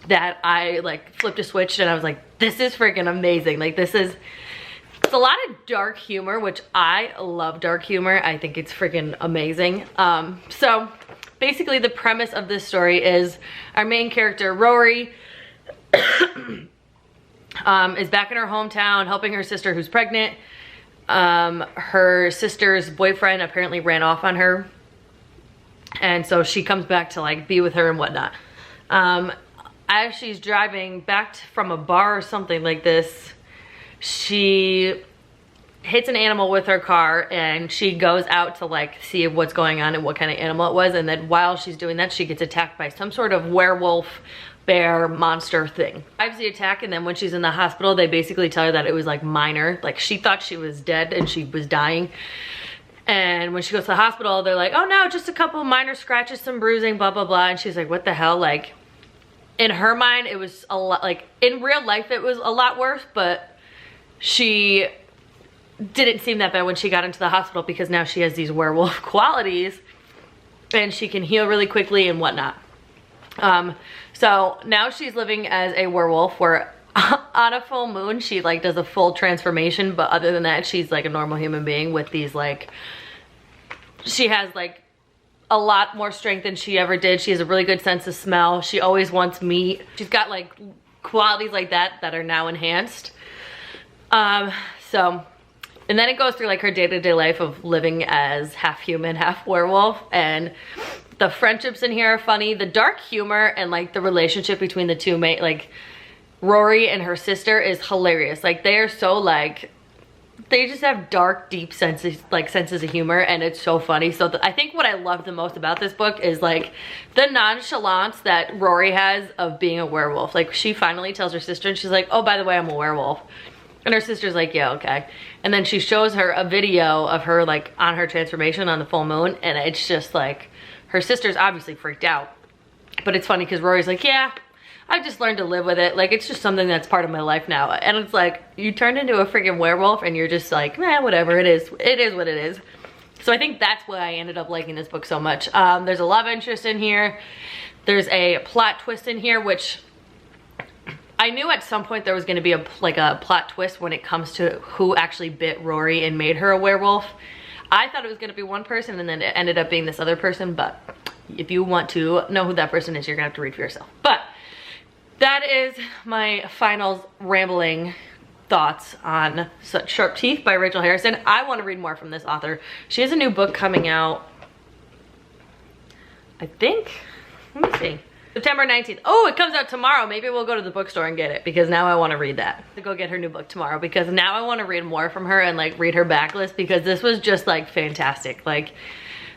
that I like flipped a switch and I was like, this is freaking amazing. Like, it's a lot of dark humor, which I love dark humor. I think it's freaking amazing. So basically the premise of this story is our main character, Rory, is back in her hometown helping her sister who's pregnant. Her sister's boyfriend apparently ran off on her, and so she comes back to like be with her and whatnot. As she's driving back from a bar or something like this, she hits an animal with her car, and she goes out to like see what's going on and what kind of animal it was. And then while she's doing that, she gets attacked by some sort of werewolf bear monster thing. Survives the attack, and then when she's in the hospital, they basically tell her that it was like minor. Like, she thought she was dead and she was dying. And when she goes to the hospital, they're like, oh no, just a couple minor scratches, some bruising, blah, blah, blah. And she's like, what the hell? Like, in her mind, it was a lot, like in real life, it was a lot worse, but she didn't seem that bad when she got into the hospital, because now she has these werewolf qualities and she can heal really quickly and whatnot. So now she's living as a werewolf, where on a full moon, she like does a full transformation, but other than that, she's like a normal human being with these like, she has like a lot more strength than she ever did. She has a really good sense of smell. She always wants meat. She's got like qualities like that that are now enhanced. So, and then it goes through like her day-to-day life of living as half human, half werewolf, and the friendships in here are funny. The dark humor and like the relationship between the two, like Rory and her sister, is hilarious. Like they are so like, they just have dark, deep senses of humor, and it's so funny. So I think what I love the most about this book is like the nonchalance that Rory has of being a werewolf. Like she finally tells her sister, and she's like, oh, by the way, I'm a werewolf. And her sister's like, yeah, okay. And then she shows her a video of her like on her transformation on the full moon, and it's just like, her sister's obviously freaked out. But it's funny because Rory's like, yeah, I've just learned to live with it. Like, it's just something that's part of my life now. And it's like, you turned into a freaking werewolf and you're just like, man, whatever, it is what it is. So I think that's why I ended up liking this book so much. There's a love interest in here. There's a plot twist in here, which I knew at some point there was gonna be a plot twist when it comes to who actually bit Rory and made her a werewolf. I thought it was gonna be one person, and then it ended up being this other person, but if you want to know who that person is, you're gonna have to read for yourself. But that is my final rambling thoughts on Sharp Teeth by Rachel Harrison. I want to read more from this author. She has a new book coming out, I think, let me see, September 19th. Oh, it comes out tomorrow. Maybe we'll go to the bookstore and get it, because now I want to read that. To go get her new book tomorrow, because now I want to read more from her and like read her backlist, because this was just like fantastic. Like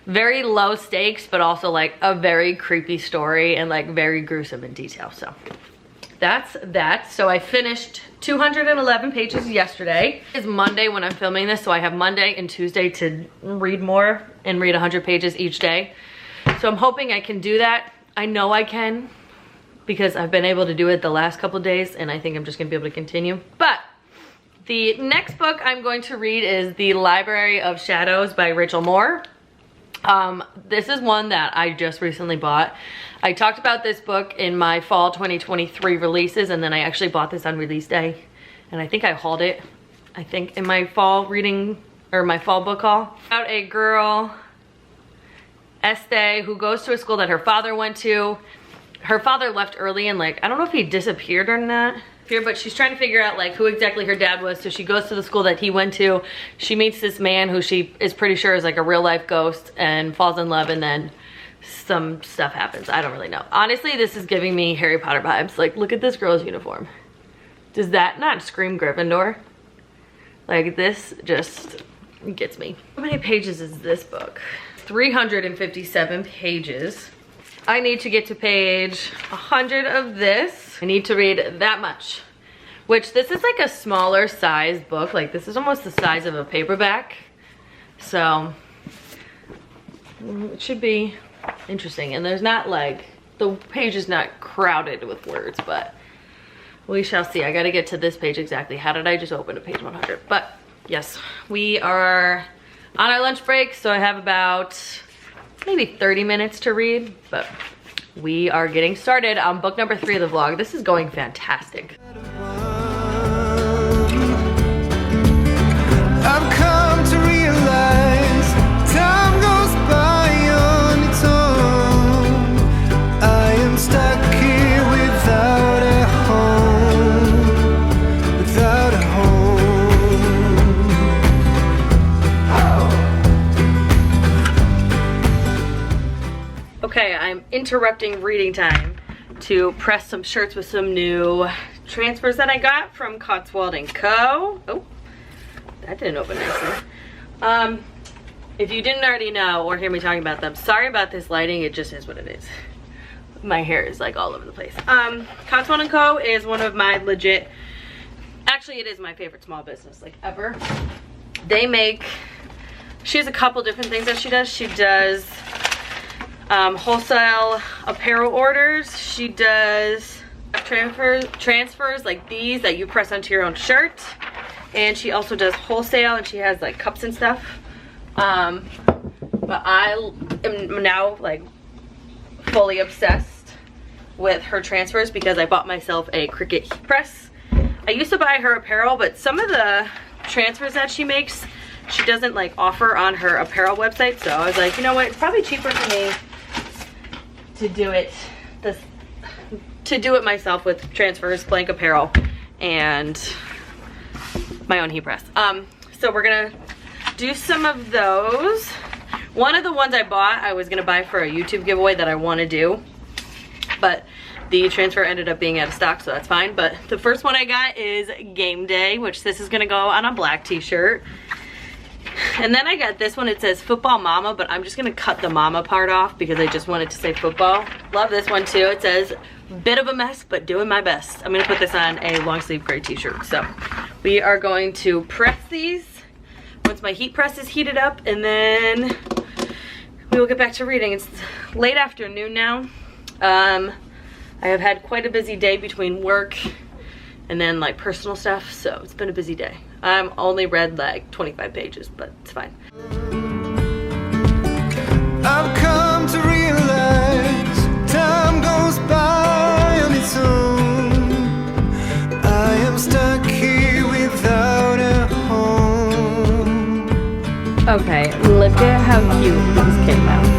very low stakes, but also like a very creepy story and like very gruesome in detail. So that's that. So I finished 211 pages yesterday. It's Monday when I'm filming this, so I have Monday and Tuesday to read more and read 100 pages each day. So I'm hoping I can do that. I know I can, because I've been able to do it the last couple days, and I think I'm just gonna be able to continue. But the next book I'm going to read is The Library of Shadows by Rachel Moore. This is one that I just recently bought. I talked about this book in my fall 2023 releases, and then I actually bought this on release day, and I think I hauled it, I think, in my fall reading, or my fall book haul. About a girl, Estee, who goes to a school that her father went to. Her father left early, and like, I don't know if he disappeared or not, but she's trying to figure out like who exactly her dad was. So she goes to the school that he went to. She meets this man who she is pretty sure is like a real life ghost, and falls in love, and then some stuff happens. I don't really know. Honestly, this is giving me Harry Potter vibes. Like, look at this girl's uniform. Does that not scream Gryffindor? Like, this just gets me. How many pages is this book? 357 pages. I need to get to page 100 of this. I need to read that much, which this is like a smaller size book. Like, this is almost the size of a paperback. So it should be interesting. And there's not like, the page is not crowded with words, but we shall see. I gotta get to this page exactly. How did I just open to page 100? But yes, we are on our lunch break, so I have about maybe 30 minutes to read, but we are getting started on book number 3 of the vlog. This is going fantastic. I've come to realize time goes by on its own. I am stuck here without a home, without a home. Okay, I'm interrupting reading time to press some shirts with some new transfers that I got from Cots, Wold & Co. Oh, that didn't open nicely. If you didn't already know or hear me talking about them, sorry about this lighting, it just is what it is. My hair is like all over the place. Cots, Wold & Co. is one of my legit, actually it is my favorite small business like ever. They make, she has a couple different things that she does. She does wholesale apparel orders. She does transfers like these that you press onto your own shirt, and she also does wholesale, and she has like cups and stuff. But I am now like fully obsessed with her transfers because I bought myself a Cricut heat press, I used to buy her apparel, but some of the transfers that she makes, she doesn't like offer on her apparel website. So I was like, you know what, it's probably cheaper for me to do it myself with transfers, blank apparel, and my own heat press. So we're gonna do some of those. One of the ones I bought, I was gonna buy for a YouTube giveaway that I wanna do, but the transfer ended up being out of stock, so that's fine. But the first one I got is Game Day, which this is gonna go on a black t-shirt. And then I got this one, it says Football Mama, but I'm just gonna cut the mama part off because I just wanted to say football. Love this one too. It says, bit of a mess, but doing my best. I'm gonna put this on a long sleeve gray t-shirt. So we are going to press these once my heat press is heated up, and then we will get back to reading. It's late afternoon now. I have had quite a busy day between work and then like personal stuff, so it's been a busy day. I'm only read like 25 pages, but it's fine. I've come to realize time goes by on its own. I am stuck here without a home. Okay, look at how cute these came out.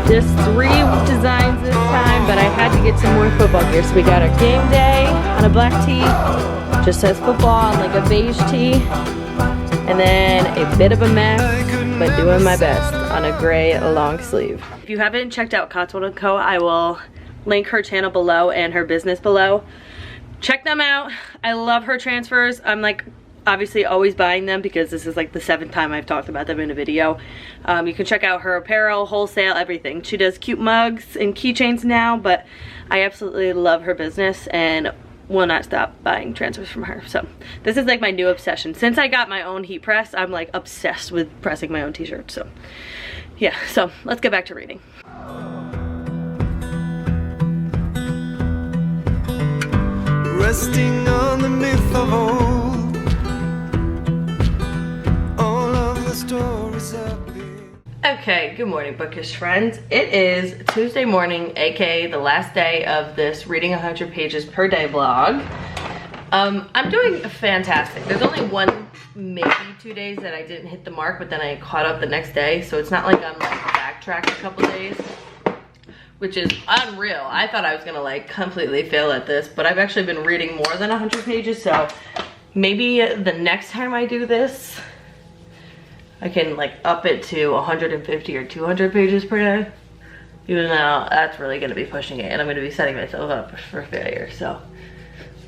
Just 3 designs this time, but I had to get some more football gear. So we got our Game Day on a black tee, just says football on like a beige tee, and then a bit of a mess, but doing my best on a gray long sleeve. If you haven't checked out Cots, Wold & Co, I will link her channel below and her business below. Check them out. I love her transfers. I'm like obviously always buying them because this is like the 7th time I've talked about them in a video. You can check out her apparel, wholesale, everything. She does cute mugs and keychains now, but I absolutely love her business and will not stop buying transfers from her. So this is like my new obsession. Since I got my own heat press, I'm like obsessed with pressing my own t-shirts. So yeah, so let's get back to reading. Resting on the myth of old. Okay, good morning, Bookish friends. It is Tuesday morning, aka the last day of this reading 100 pages per day vlog. I'm doing fantastic. There's only 1, maybe 2 days that I didn't hit the mark, but then I caught up the next day. So it's not like I'm like backtracked a couple days, which is unreal. I thought I was gonna like completely fail at this, but I've actually been reading more than 100 pages. So maybe the next time I do this, I can like up it to 150 or 200 pages per day, even though that's really gonna be pushing it and I'm gonna be setting myself up for failure. So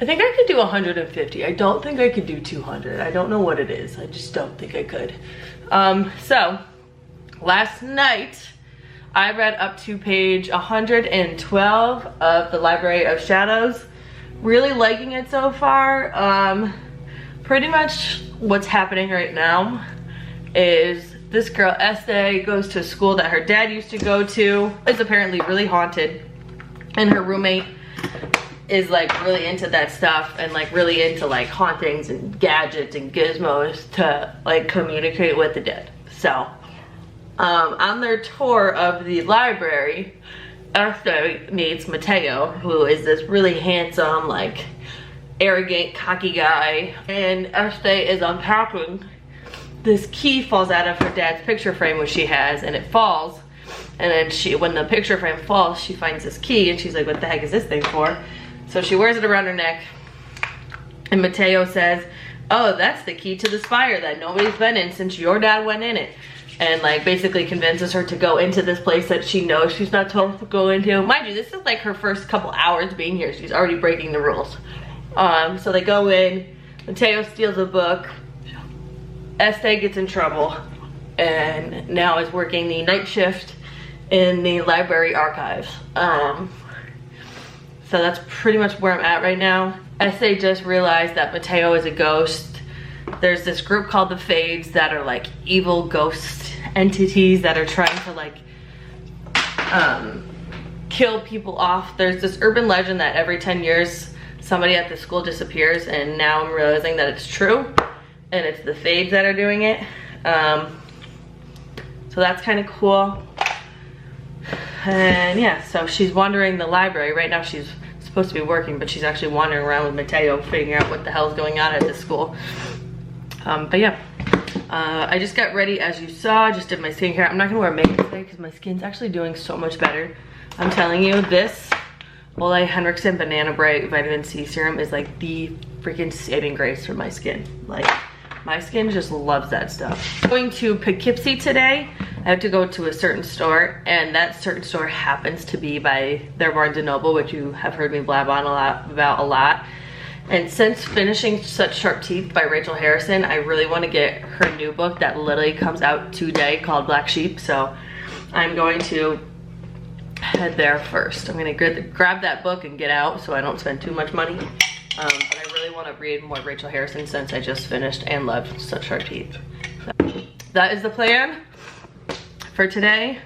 I think I could do 150. I don't think I could do 200. I don't know what it is. I just don't think I could. So last night I read up to page 112 of The Library of Shadows. Really liking it so far. Pretty much what's happening right now is this girl, Estee, goes to a school that her dad used to go to. It's apparently really haunted, and her roommate is like really into that stuff and like really into like hauntings and gadgets and gizmos to like communicate with the dead. So on their tour of the library, Estee meets Mateo, who is this really handsome, like arrogant, cocky guy, and Estee is unpacking. This key falls out of her dad's picture frame, which she has, and it falls. And then when the picture frame falls, she finds this key and she's like, what the heck is this thing for? So she wears it around her neck, and Mateo says, oh, that's the key to this fire that nobody's been in since your dad went in it. And like basically convinces her to go into this place that she knows she's not told to go into. Mind you, this is like her first couple hours being here. She's already breaking the rules. So they go in, Mateo steals a book, Estee gets in trouble, and now is working the night shift in the library archives. So that's pretty much where I'm at right now. Estee just realized that Mateo is a ghost. There's this group called the Fades that are like evil ghost entities that are trying to like kill people off. There's this urban legend that every 10 years somebody at the school disappears, and now I'm realizing that it's true. And it's the Fades that are doing it. So that's kind of cool. And yeah, so she's wandering the library. Right now she's supposed to be working, but she's actually wandering around with Mateo figuring out what the hell's going on at this school. But yeah, I just got ready as you saw, just did my skincare. I'm not gonna wear makeup today because my skin's actually doing so much better. I'm telling you, this Wold Henrikson Banana Bright Vitamin C Serum is like the freaking saving grace for my skin. Like, my skin just loves that stuff. I'm going to Poughkeepsie today. I have to go to a certain store, and that certain store happens to be by their Barnes & Noble, which you have heard me blab on about a lot. And since finishing Such Sharp Teeth by Rachel Harrison, I really want to get her new book that literally comes out today called Black Sheep. So I'm going to head there first. I'm going to grab that book and get out so I don't spend too much money. But I really want to read more Rachel Harrison since I just finished and loved Such Sharp Teeth. So that is the plan for today.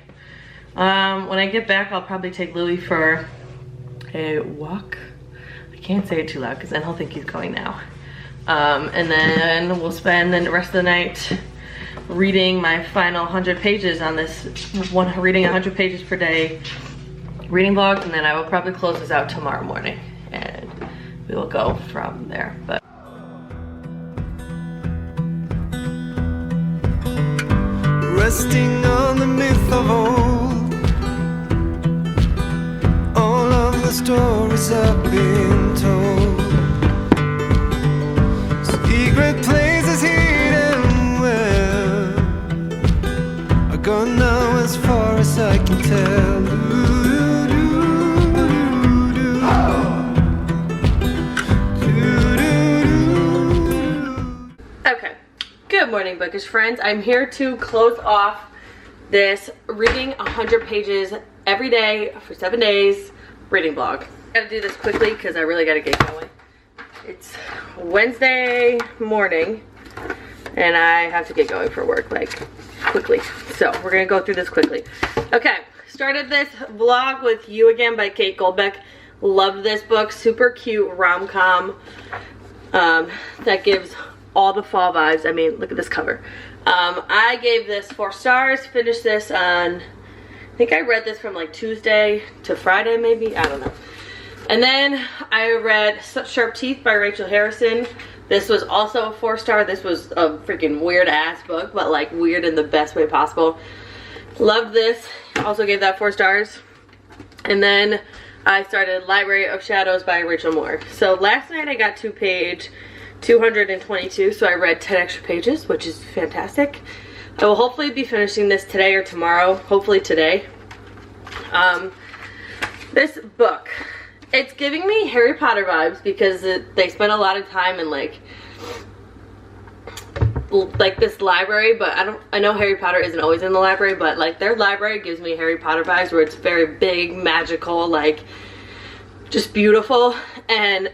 When I get back, I'll probably take Louis for a walk. I can't say it too loud because then he'll think he's going now. And then we'll spend the rest of the night reading my final 100 pages on this reading 100 pages per day reading vlog, and then I will probably close this out tomorrow morning and we will go from there. But resting on the myth of old, all of the stories have been told. Secret places hidden where I go now as far as I can tell. okay, good morning, Bookish friends. I'm here to close off this reading 100 pages every day for 7 days reading vlog. I gotta do this quickly because I really gotta get going. It's Wednesday morning and I have to get going for work, like, quickly. So we're gonna go through this quickly. Okay, started this vlog with You Again by Kate Goldbeck. Loved this book, super cute rom-com that gives all the fall vibes. I mean, look at this cover. I gave this 4 stars, finished this on, I think I read this from like Tuesday to Friday maybe, I don't know. And then I read Such Sharp Teeth by Rachel Harrison. This was also a 4-star. This was a freaking weird ass book, but like weird in the best way possible. Loved this, also gave that 4 stars. And then I started Library of Shadows by Rachel Moore. So last night I got to page 222, so I read 10 extra pages, which is fantastic. I will hopefully be finishing this today or tomorrow, hopefully today. This book, it's giving me Harry Potter vibes because they spent a lot of time in like this library, but I know Harry Potter isn't always in the library, but like their library gives me Harry Potter vibes where it's very big, magical, like just beautiful. And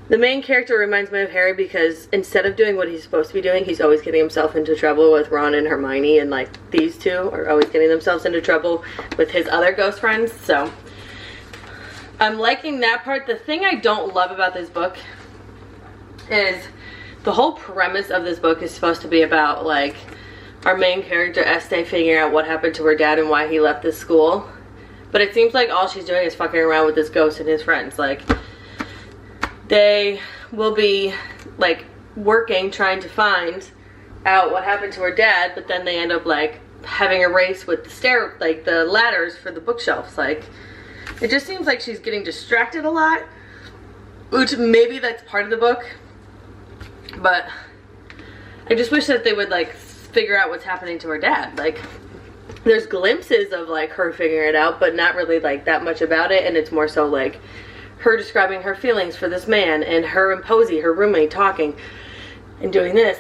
the main character reminds me of Harry because instead of doing what he's supposed to be doing, he's always getting himself into trouble with Ron and Hermione, and like these two are always getting themselves into trouble with his other ghost friends. So I'm liking that part. The thing I don't love about this book is the whole premise of this book is supposed to be about like our main character Estee figuring out what happened to her dad and why he left this school. But it seems like all she's doing is fucking around with this ghost and his friends. Like, they will be like working trying to find out what happened to her dad, but then they end up like having a race with the ladders for the bookshelves. Like, it just seems like she's getting distracted a lot, which maybe that's part of the book, but I just wish that they would like figure out what's happening to her dad. Like, there's glimpses of like her figuring it out, but not really like that much about it, and it's more so like her describing her feelings for this man and her and Posey, her roommate, talking and doing this.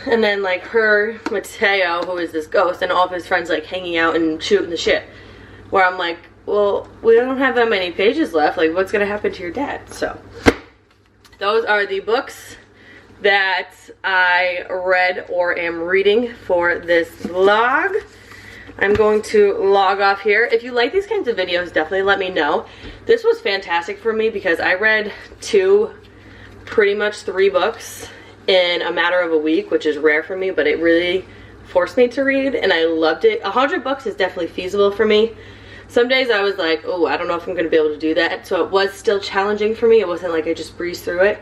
And then like her, Mateo, who is this ghost, and all of his friends like hanging out and shooting the shit. Where I'm like, well, we don't have that many pages left. Like, what's gonna happen to your dad? So those are the books that I read or am reading for this vlog. I'm going to log off here. If you like these kinds of videos, definitely let me know. This was fantastic for me because I read pretty much 3 books in a matter of a week, which is rare for me, but it really forced me to read and I loved it. 100 books is definitely feasible for me, Some days I was like, oh, I don't know if I'm gonna be able to do that. So it was still challenging for me. It wasn't like I just breezed through it.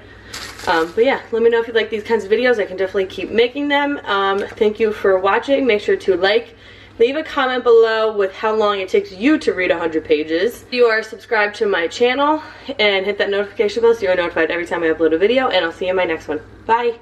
But yeah, let me know if you like these kinds of videos. I can definitely keep making them. Thank you for watching. Make sure to leave a comment below with how long it takes you to read 100 pages. If you are subscribed to my channel, and hit that notification bell so you are notified every time I upload a video, and I'll see you in my next one. Bye!